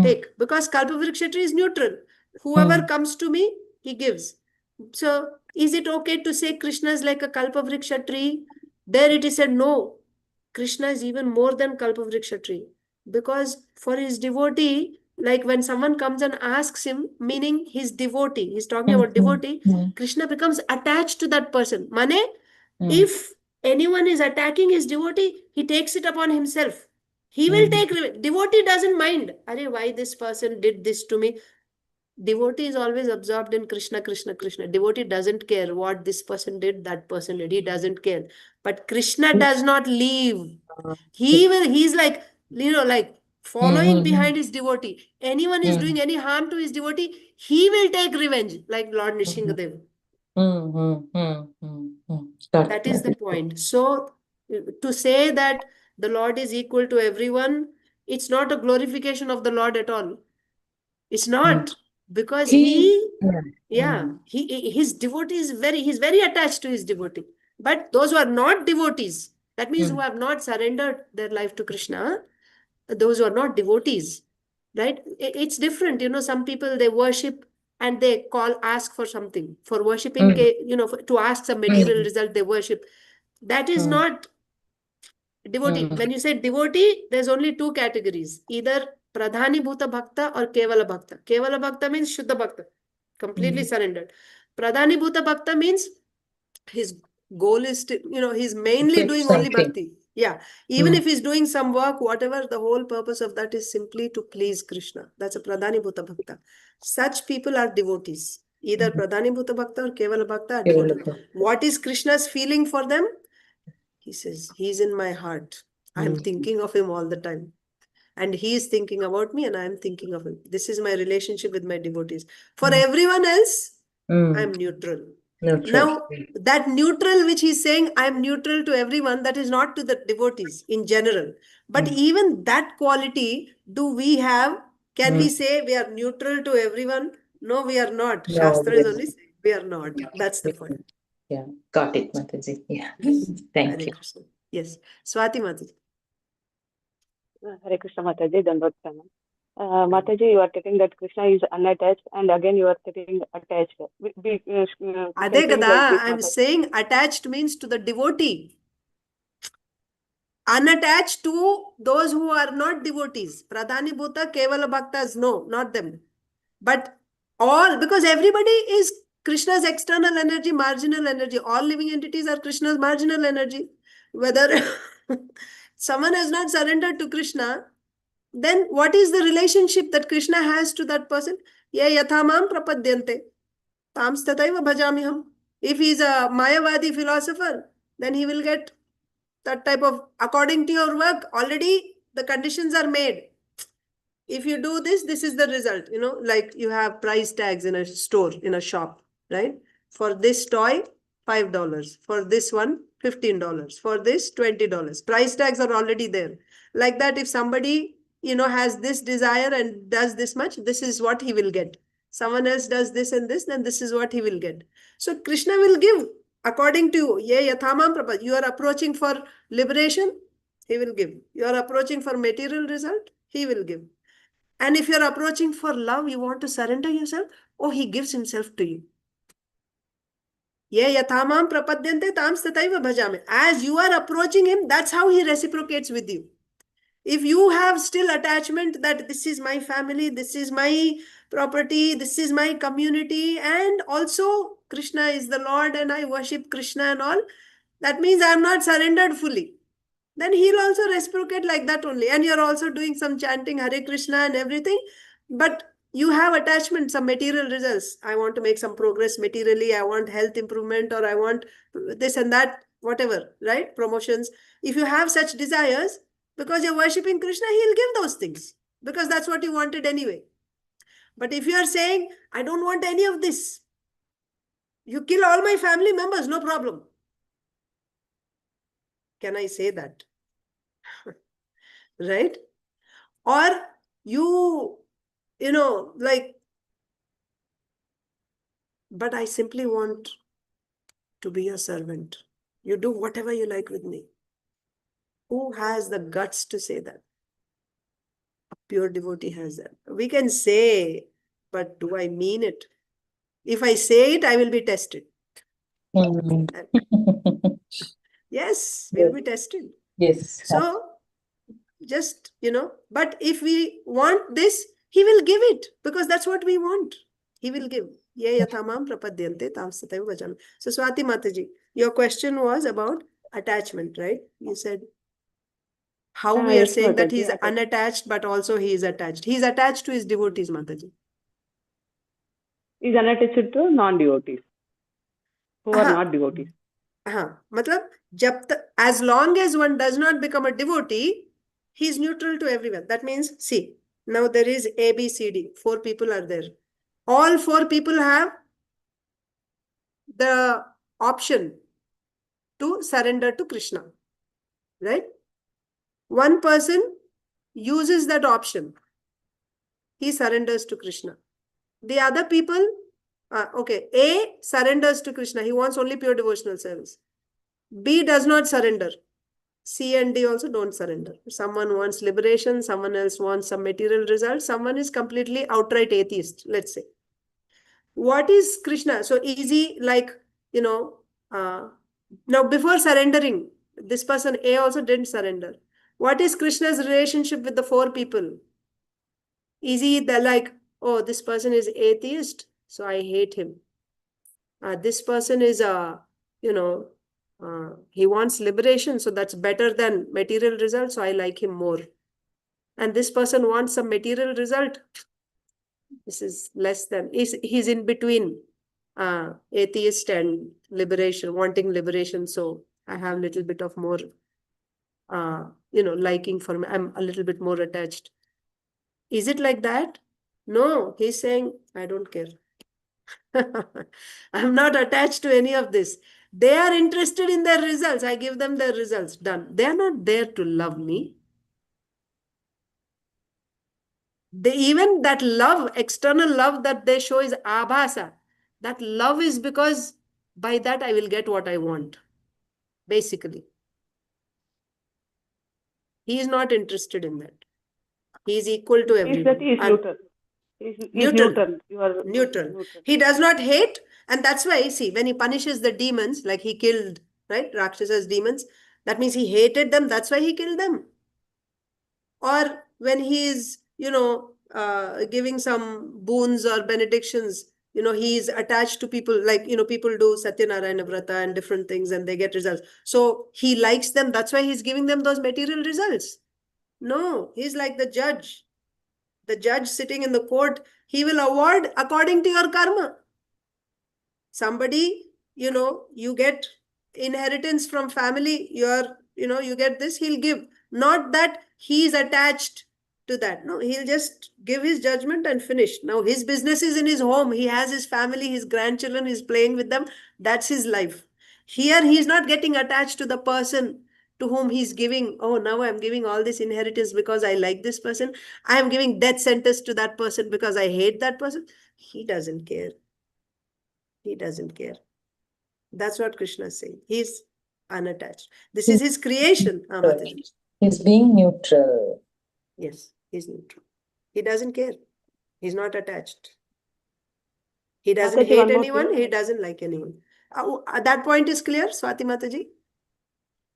Take. Because kalpavriksha tree is neutral. Whoever comes to me, he gives. So is it okay to say Krishna is like a kalpavriksha tree? There it is said, no. Krishna is even more than kalpavriksha tree. Because for his devotee, like when someone comes and asks him, meaning his devotee, he's talking about devotee, Krishna becomes attached to that person. Mane, if anyone is attacking his devotee, he takes it upon himself. He will take revenge. Devotee doesn't mind. Arey, why this person did this to me? Devotee is always absorbed in Krishna, Krishna, Krishna. Devotee doesn't care what this person did, that person did. He doesn't care. But Krishna does not leave. He's like, like following behind his devotee. Anyone is doing any harm to his devotee, he will take revenge, like Lord Nishingadev. That is the point. So to say that the Lord is equal to everyone, it's not a glorification of the Lord at all. It's not. Because his devotee is he's very attached to his devotee. But those who are not devotees, that means who have not surrendered their life to Krishna, those who are not devotees, right? It's different. Some people, they worship and they ask for something. For worshipping, to ask some material result, they worship. That is not devotee. When you say devotee, there's only two categories. Either Pradhani Bhuta Bhakta or Kevala Bhakta. Kevala Bhakta means Shuddha Bhakta, completely surrendered. Pradhani Bhuta Bhakta means his goal is to, he's mainly doing only bhakti. Yeah. Even if he's doing some work, whatever, the whole purpose of that is simply to please Krishna. That's a Pradhani Bhuta Bhakta. Such people are devotees. Either Pradhani Bhuta Bhakta or Kevala Bhakta are devotees. What is Krishna's feeling for them? He says, he's in my heart. I'm thinking of him all the time. And he is thinking about me and I am thinking of him. This is my relationship with my devotees. For everyone else, I'm neutral. Now, that neutral which he's saying, I'm neutral to everyone, that is not to the devotees in general. But even that quality, do we have? Can we say we are neutral to everyone? No, we are not. No, Shastra is only saying we are not. That's the point. Yeah, got it, Mataji. Yeah, thank you. Yes, Swati Mataji. Hare Krishna Mataji, Dandot Pranam. Mataji, you are telling that Krishna is unattached, and again you are telling attached. I'm saying attached means to the devotee. unattached to those who are not devotees. Pradhani Bhuta, Kevala Bhaktas, no, not them. But all, because everybody is Krishna's external energy, marginal energy. All living entities are Krishna's marginal energy. Whether someone has not surrendered to Krishna, then what is the relationship that Krishna has to that person? Ye yathamam prapadyante, tam tataiva bhajamiham. If he is a Mayavadi philosopher, then he will get that type of, according to your work, already the conditions are made. If you do this, this is the result. You know, like you have price tags in a store, in a shop, right? For this toy, $5. For this one, $15. For this, $20. Price tags are already there. Like that, if somebody, you know, has this desire and does this much, this is what he will get. Someone else does this and this, then this is what he will get. So Krishna will give according to you. Ye yathamam prapad. You are approaching for liberation, he will give. You are approaching for material result, he will give. And if you're approaching for love, you want to surrender yourself, oh, he gives himself to you. Ye yathamam prapadyante tam tataiva bhajami. As you are approaching him, that's how he reciprocates with you. If you have still attachment that this is my family, this is my property, this is my community, and also Krishna is the Lord and I worship Krishna and all, that means I am not surrendered fully. Then he'll also reciprocate like that only. And you're also doing some chanting Hare Krishna and everything, but you have attachment, some material results. I want to make some progress materially, I want health improvement, or I want this and that, whatever, right? Promotions. If you have such desires, because you're worshipping Krishna, he'll give those things, because that's what you wanted anyway. But if you are saying, I don't want any of this, you kill all my family members, no problem. Can I say that? Right? Or you know, like, but I simply want to be a servant. You do whatever you like with me. Who has the guts to say that? A pure devotee has that. We can say, but do I mean it? If I say it, I will be tested. Yes, we'll be tested. Yes. So, just, you know, but if we want this, he will give it, because that's what we want. He will give. Ye yathamam prapadyante tam tataiva bhajami. So, Swati Mataji, your question was about attachment, right? You said how we are Yes, saying that Mataji, he is unattached, but also he is attached. He is attached to his devotees, Mataji. Is unattached to non-devotees who are not devotees. Matlab, as long as one does not become a devotee, he is neutral to everyone. That means, see, now there is A, B, C, D. 4 people are there. All 4 people have the option to surrender to Krishna. Right? One person uses that option. He surrenders to Krishna. The other people, okay, A surrenders to Krishna. He wants only pure devotional service. B does not surrender. C and D also don't surrender. Someone wants liberation, someone else wants some material result, someone is completely outright atheist, let's say. What is Krishna? So easy, like, you know, now before surrendering, this person A also didn't surrender. What is Krishna's relationship with the 4 people? Easy, they're like, oh, this person is atheist, so I hate him. This person is you know, he wants liberation, so that's better than material result, so I like him more. And this person wants some material result. This is less than, he's in between atheist and liberation, wanting liberation. So I have a little bit of more, you know, liking for me. I'm a little bit more attached. Is it like that? No, he's saying, I don't care. I'm not attached to any of this. They are interested in their results. I give them their results. Done. They are not there to love me. They, even that love, external love that they show is abhasa. That love is because by that I will get what I want. Basically. He is not interested in that. He is equal to everyone. He is neutral. He's neutral. You are neutral. He does not hate. And that's why, see, when he punishes the demons, like he killed, right, Rakshasas, demons, That means he hated them. That's why he killed them. Or when he is, giving some boons or benedictions, he is attached to people, like, people do Satyanarayana Vrata and different things and they get results. So he likes them. That's why he's giving them those material results. No, he's like the judge. The judge sitting in the court, he will award according to your karma. Somebody, you get inheritance from family, you get this, he'll give. Not that he's attached to that. No, he'll just give his judgment and finish. Now his business is in his home. He has his family, his grandchildren, he's playing with them. That's his life. Here, he's not getting attached to the person to whom he's giving, oh, now I'm giving all this inheritance because I like this person. I'm giving death sentence to that person because I hate that person. He doesn't care. He doesn't care. That's what Kṛṣṇa is saying. He's unattached. This is his creation. He's being neutral. Yes, he's neutral. He doesn't care. He's not attached. He doesn't hate anyone. He doesn't like anyone. That point is clear, Swati Mataji?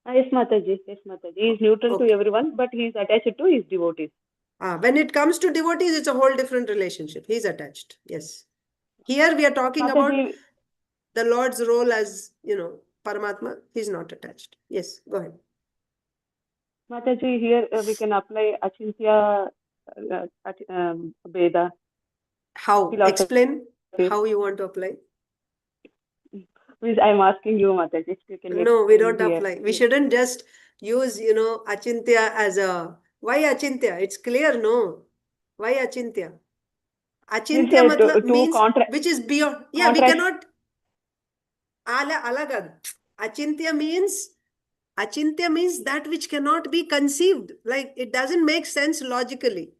Yes, Mataji. Yes, Mataji. He is neutral to everyone, but he is attached to his devotees. When it comes to devotees, it's a whole different relationship. He's attached. Yes. Here we are talking about the Lord's role as, Paramatma. He's not attached. Yes, go ahead. Mataji, here we can apply Achintya Veda. How? Explain how you want to apply. I'm asking you, Mataji. No, we don't apply. We shouldn't just use, Achintya as a... Why Achintya? It's clear, no. Why Achintya? Achintya means which is beyond. Yeah, we cannot. Achintya means that which cannot be conceived. Like, it doesn't make sense logically.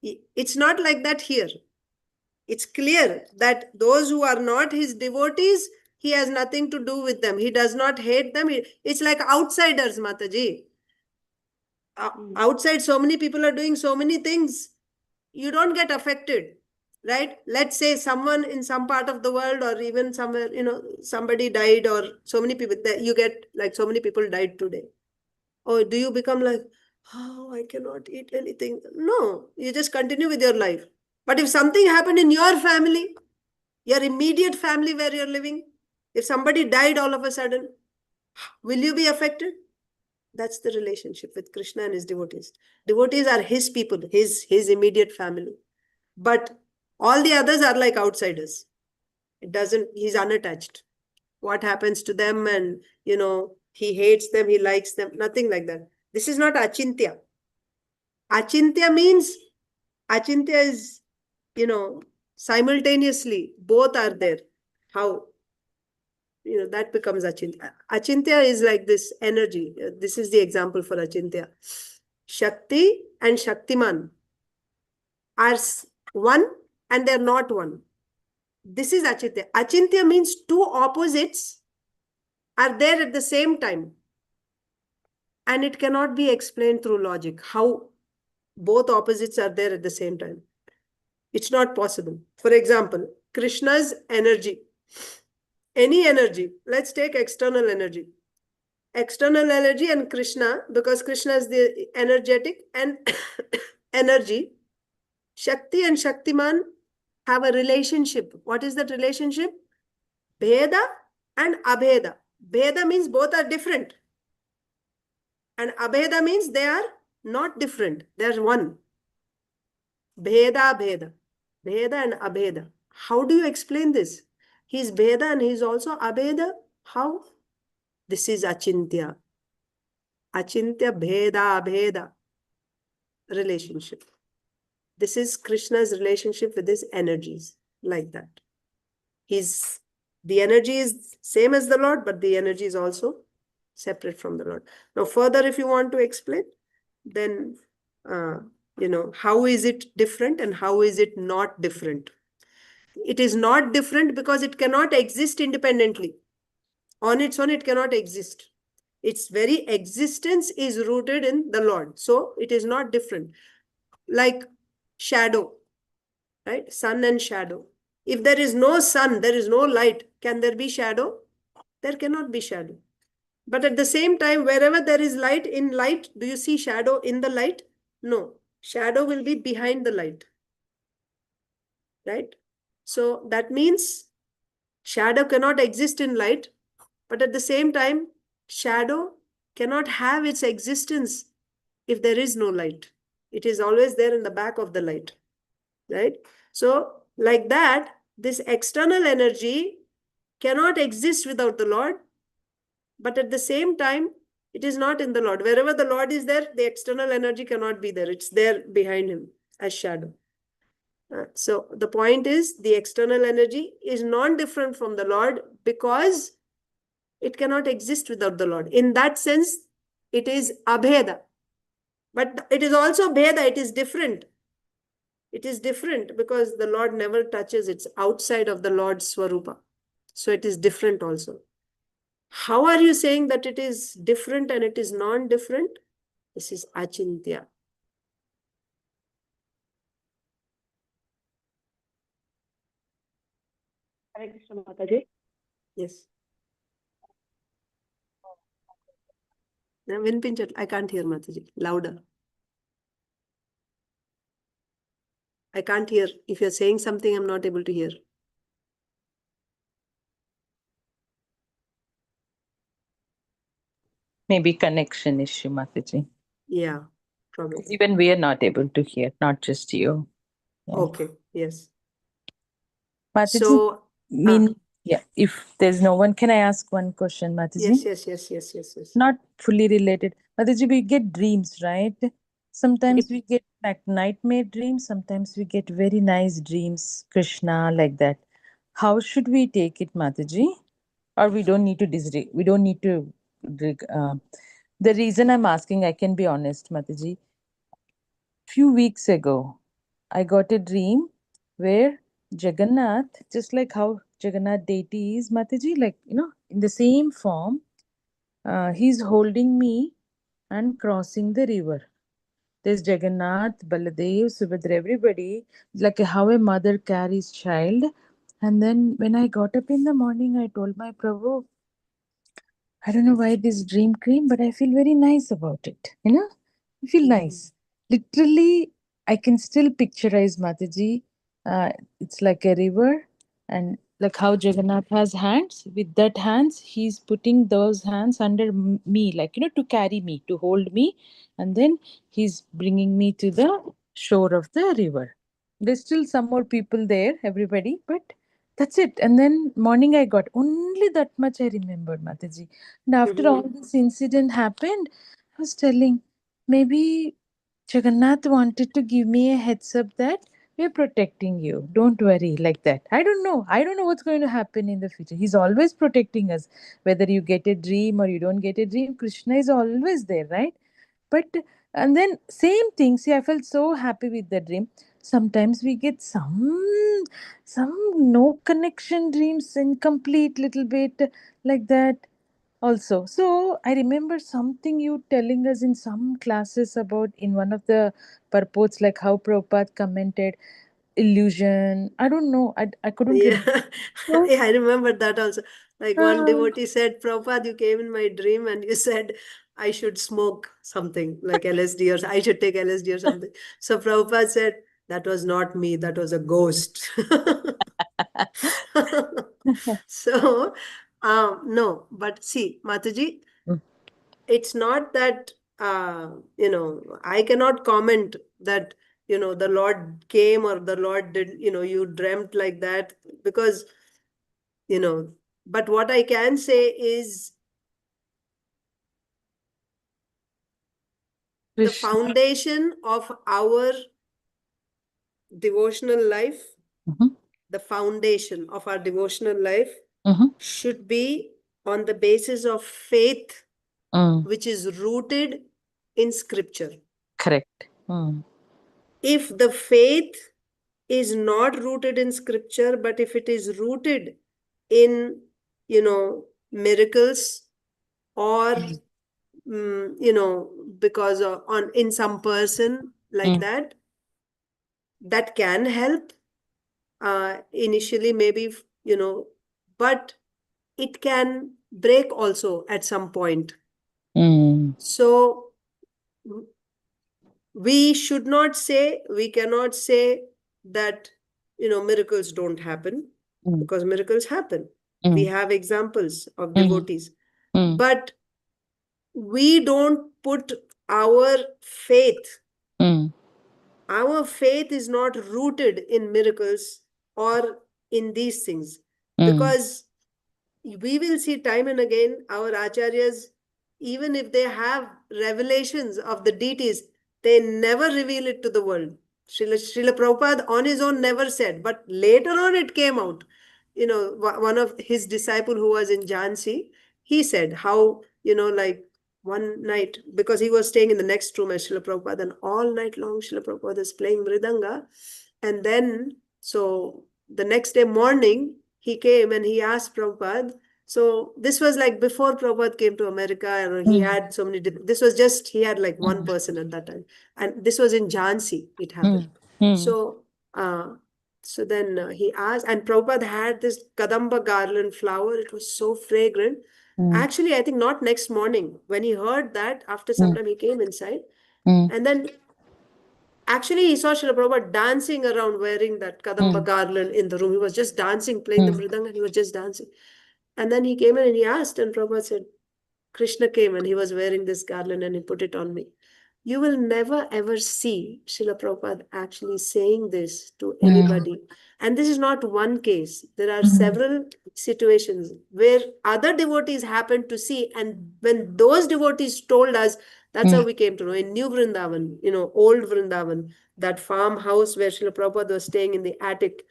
It's not like that here. It's clear that those who are not his devotees, he has nothing to do with them. He does not hate them. It's like outsiders, Mataji. Outside, so many people are doing so many things. You don't get affected, right? Let's say someone in some part of the world, or even somewhere, somebody died, or so many people, you get like so many people died today. Or do you become like, oh, I cannot eat anything? No, you just continue with your life. But if something happened in your family, your immediate family where you're living, if somebody died all of a sudden, will you be affected? That's the relationship with Kṛṣṇa and his devotees. Devotees are his people, his immediate family. But all the others are like outsiders. He's unattached. What happens to them, and, he hates them, he likes them, nothing like that. This is not Achintya. Achintya is, simultaneously, both are there. How? That becomes Achintya. Achintya is like this energy. This is the example for Achintya. Shakti and Shaktiman are one and they're not one. This is Achintya. Achintya means two opposites are there at the same time. And it cannot be explained through logic. How both opposites are there at the same time. It's not possible. For example, Kṛṣṇa's energy. Any energy. Let's take external energy. External energy and Kṛṣṇa, because Kṛṣṇa is the energetic and energy. Shakti and Shaktiman have a relationship. What is that relationship? Bheda and Abheda. Bheda means both are different. And Abheda means they are not different. They are one. Bheda, Bheda. Bheda and Abheda. How do you explain this? He's Bheda and he's also Abheda. How? This is Achintya. Achintya Bheda Abheda relationship. This is Kṛṣṇa's relationship with his energies, like that. The energy is same as the Lord, but the energy is also separate from the Lord. Now, further, if you want to explain, then, how is it different and how is it not different? It is not different because it cannot exist independently. On its own, it cannot exist. Its very existence is rooted in the Lord. So it is not different. Like shadow, right? Sun and shadow. If there is no sun, there is no light. Can there be shadow? There cannot be shadow. But at the same time, wherever there is light, in light, do you see shadow in the light? No. Shadow will be behind the light. Right? So that means shadow cannot exist in light, but at the same time, shadow cannot have its existence if there is no light. It is always there in the back of the light. Right? So like that, this external energy cannot exist without the Lord, but at the same time, it is not in the Lord. Wherever the Lord is there, the external energy cannot be there. It's there behind him as shadow. So the point is, the external energy is non-different from the Lord because it cannot exist without the Lord. In that sense, it is abheda. But it is also bheda, it is different. It is different because the Lord never touches, it's outside of the Lord's swarupa. So it is different also. How are you saying that it is different and it is non-different? This is achintya. Hare Krishna, Mataji. Yes. Now, Vinpinchal, I can't hear Mataji. Louder. I can't hear. If you're saying something, I'm not able to hear. Maybe connection issue, Mataji. Yeah, probably. Even we are not able to hear, not just you. Yeah. Okay, yes. Mataji, So, yeah, if there's no one, can I ask one question, Mataji? yes. Not fully related. Mataji, we get dreams, right? Sometimes we get like nightmare dreams, sometimes we get very nice dreams, Kṛṣṇa, like that. How should we take it, Mataji? Or we don't need to the reason I'm asking, I can be honest, Mataji. Few weeks ago, I got a dream where Jagannath, just like how Jagannath deity is, Mataji, like, in the same form, he's holding me and crossing the river. There's Jagannath, Baladev, Subhadra, everybody, like how a mother carries child. And then when I got up in the morning, I told my Prabhu, I don't know why this dream came, but I feel very nice about it. I feel nice. Literally, I can still picturize Mataji. It's like a river, and like how Jagannath has hands. With that hands, he's putting those hands under me, like, to carry me, to hold me. And then he's bringing me to the shore of the river. There's still some more people there, everybody, but that's it. And then morning I got only that much I remembered, Mataji. And after all this incident happened, I was telling, maybe Jagannath wanted to give me a heads up that we're protecting you. Don't worry, like that. I don't know. I don't know what's going to happen in the future. He's always protecting us. Whether you get a dream or you don't get a dream, Kṛṣṇa is always there, right? But, and then same thing. See, I felt so happy with the dream. Sometimes we get some no connection dreams, incomplete little bit, like that also. So I remember something you telling us in some classes about in one of the purports, like how Prabhupada commented illusion. I don't know. I couldn't yeah, yeah, I remember that also. Like one devotee said, Prabhupada, you came in my dream and you said I should smoke something like LSD or I should take LSD or something. So Prabhupada said, that was not me, that was a ghost. So, no, but see, Mataji, it's not that, I cannot comment that, the Lord came or the Lord did, you dreamt like that because, but what I can say is the Kṛṣṇa. foundation of our devotional life, the foundation of our devotional life should be on the basis of faith, which is rooted in scripture. Correct. If the faith is not rooted in scripture, but if it is rooted in, miracles or, because of, in some person like that can help initially maybe, but it can break also at some point. Mm. So we cannot say that, miracles don't happen, because miracles happen. We have examples of devotees. But we don't put our faith. Our faith is not rooted in miracles or in these things. Because we will see time and again our acharyas, even if they have revelations of the deities, they never reveal it to the world. Srila Prabhupada on his own never said, but later on it came out. One of his disciples who was in Jhansi, he said how, like one night, because he was staying in the next room as Srila Prabhupada, and all night long Srila Prabhupada is playing mridanga. And then, so the next day morning, he came and he asked Prabhupada. So this was like before Prabhupada came to America, and he had so many, this was just, he had like one person at that time. And this was in Jhansi, it happened. So then he asked, and Prabhupada had this kadamba garland flower. It was so fragrant. Actually, I think not next morning. When he heard that, after some time he came inside. And then actually he saw Srila Prabhupada dancing around wearing that kadamba garland in the room. He was just dancing, playing the mridanga, and he was just dancing. And then he came in and he asked, and Prabhupada said, Kṛṣṇa came and he was wearing this garland and he put it on me. You will never ever see Srila Prabhupada actually saying this to anybody. And this is not one case. There are several situations where other devotees happened to see. And when those devotees told us, that's how we came to know. In New Vrindavan, old Vrindavan, that farmhouse where Srila Prabhupada was staying in the attic,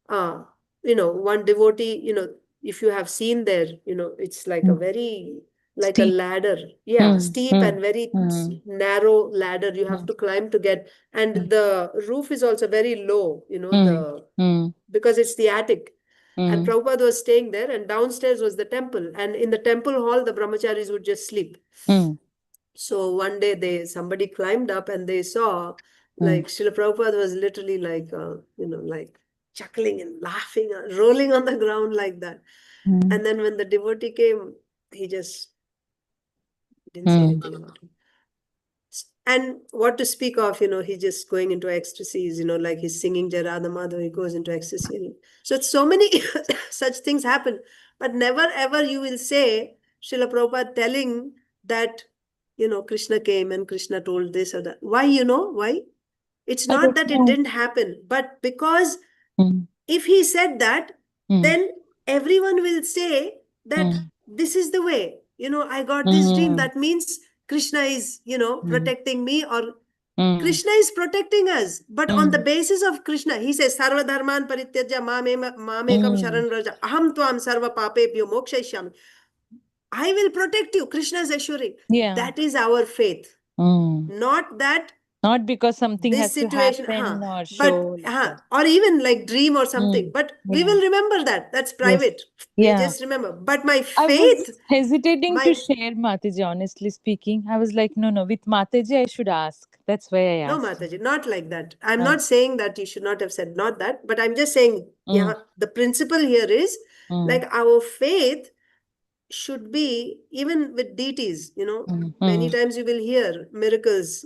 one devotee, if you have seen there, it's like a very, like steep. A ladder. Yeah, steep and very narrow ladder you have to climb to get. And the roof is also very low, because it's the attic. And Prabhupada was staying there, and downstairs was the temple. And in the temple hall, the brahmacharis would just sleep. So one day somebody climbed up and they saw, like Srila Prabhupada was literally like, like chuckling and laughing, rolling on the ground like that. And then when the devotee came, he just didn't say anything about it. And what to speak of, he's just going into ecstasies, like he's singing Jai Radha Madhava, he goes into ecstasy. So many such things happen. But never ever you will say Srila Prabhupada telling that, Kṛṣṇa came and Kṛṣṇa told this or that. Why, why? It's not that it didn't happen, but because if he said that, then everyone will say that this is the way. I got this dream. That means Kṛṣṇa is, protecting me, or Kṛṣṇa is protecting us. But on the basis of Kṛṣṇa, he says, Sarva dharman parityajya mamekam sharan raja aham tvam sarva papebhyo mokshayishyami. I will protect you. Kṛṣṇa is assuring. Yeah. That is our faith. Not that. Not because something this has situation, to happen or show. But, or even like dream or something. But we will remember that. That's private. Yes. We just remember. But my faith. I was hesitating to share, Mataji, honestly speaking. I was like, no. With Mataji, I should ask. That's why I asked. No, Mataji, not like that. I'm not saying that you should not have said not that. But I'm just saying, the principle here is like our faith should be, even with deities, many times you will hear miracles,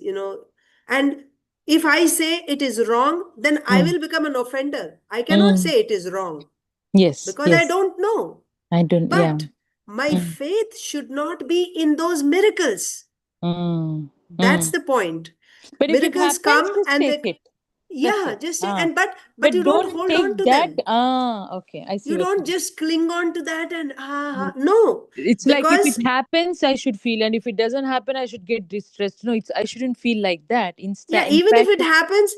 and if I say it is wrong, then I will become an offender. I cannot say it is wrong. Yes. Because I don't know. I don't, but my faith should not be in those miracles. That's the point. But miracles if it happens, come and take they, it. just and but you don't hold on to that. them. Okay, I see. You don't just cling on to that and no. It's like if it happens, I should feel, and if it doesn't happen, I should get distressed. No, I shouldn't feel like that. Instead, even if it happens,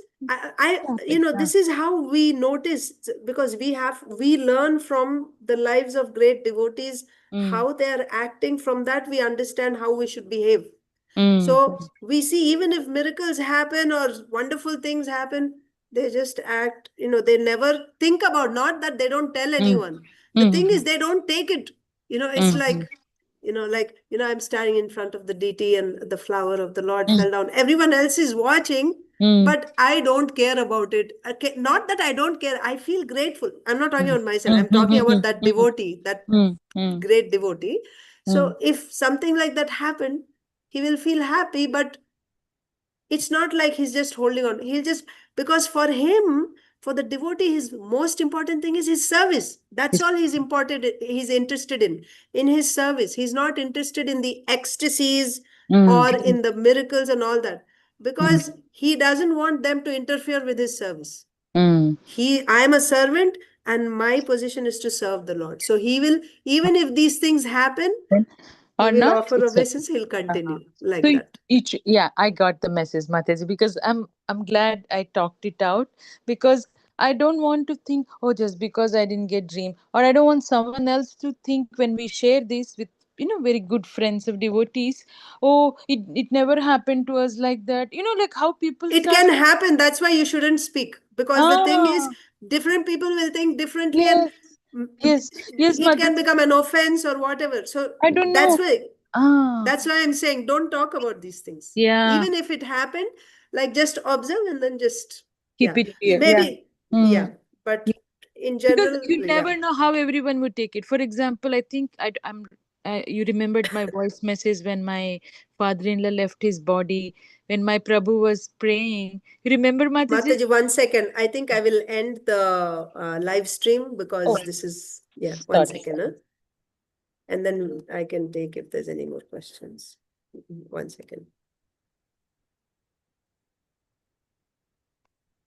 this is how we notice, because we learn from the lives of great devotees how they are acting. From that we understand how we should behave. So we see, even if miracles happen or wonderful things happen, they just act, they never think about, not that they don't tell anyone. The thing is, they don't take it, it's like, I'm standing in front of the deity and the flower of the Lord fell down. Everyone else is watching, but I don't care about it. Okay, not that I don't care. I feel grateful. I'm not talking about myself. I'm talking about that devotee, that great devotee. So if something like that happened, he will feel happy, but it's not like he's just holding on. Because for him, for the devotee, his most important thing is his service. That's all he's interested in his service. He's not interested in the ecstasies or in the miracles and all that, because he doesn't want them to interfere with his service. I am a servant and my position is to serve the Lord. So he will, even if these things happen, he will offer obeisance, he'll continue like that. I got the message, Mataji, because I'm glad I talked it out, because I don't want to think, oh, just because I didn't get dream, or I don't want someone else to think when we share this with very good friends of devotees, oh, it never happened to us like that. Like how people can happen. That's why you shouldn't speak, because the thing is, different people will think differently, and yes, it can become an offense or whatever. So I don't know. That's why I'm saying don't talk about these things. Yeah. Even if it happened, like just observe and then just keep it here. Maybe. But in general, because you never know how everyone would take it. For example, I think you remembered my voice message when my father-in-law left his body, when my Prabhu was praying. You remember, Mataji? Mataji, 1 second. I think I will end the live stream, because this is, 1 second. Huh? And then I can take if there's any more questions. 1 second.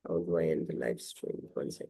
How do I end the live stream? 1 second.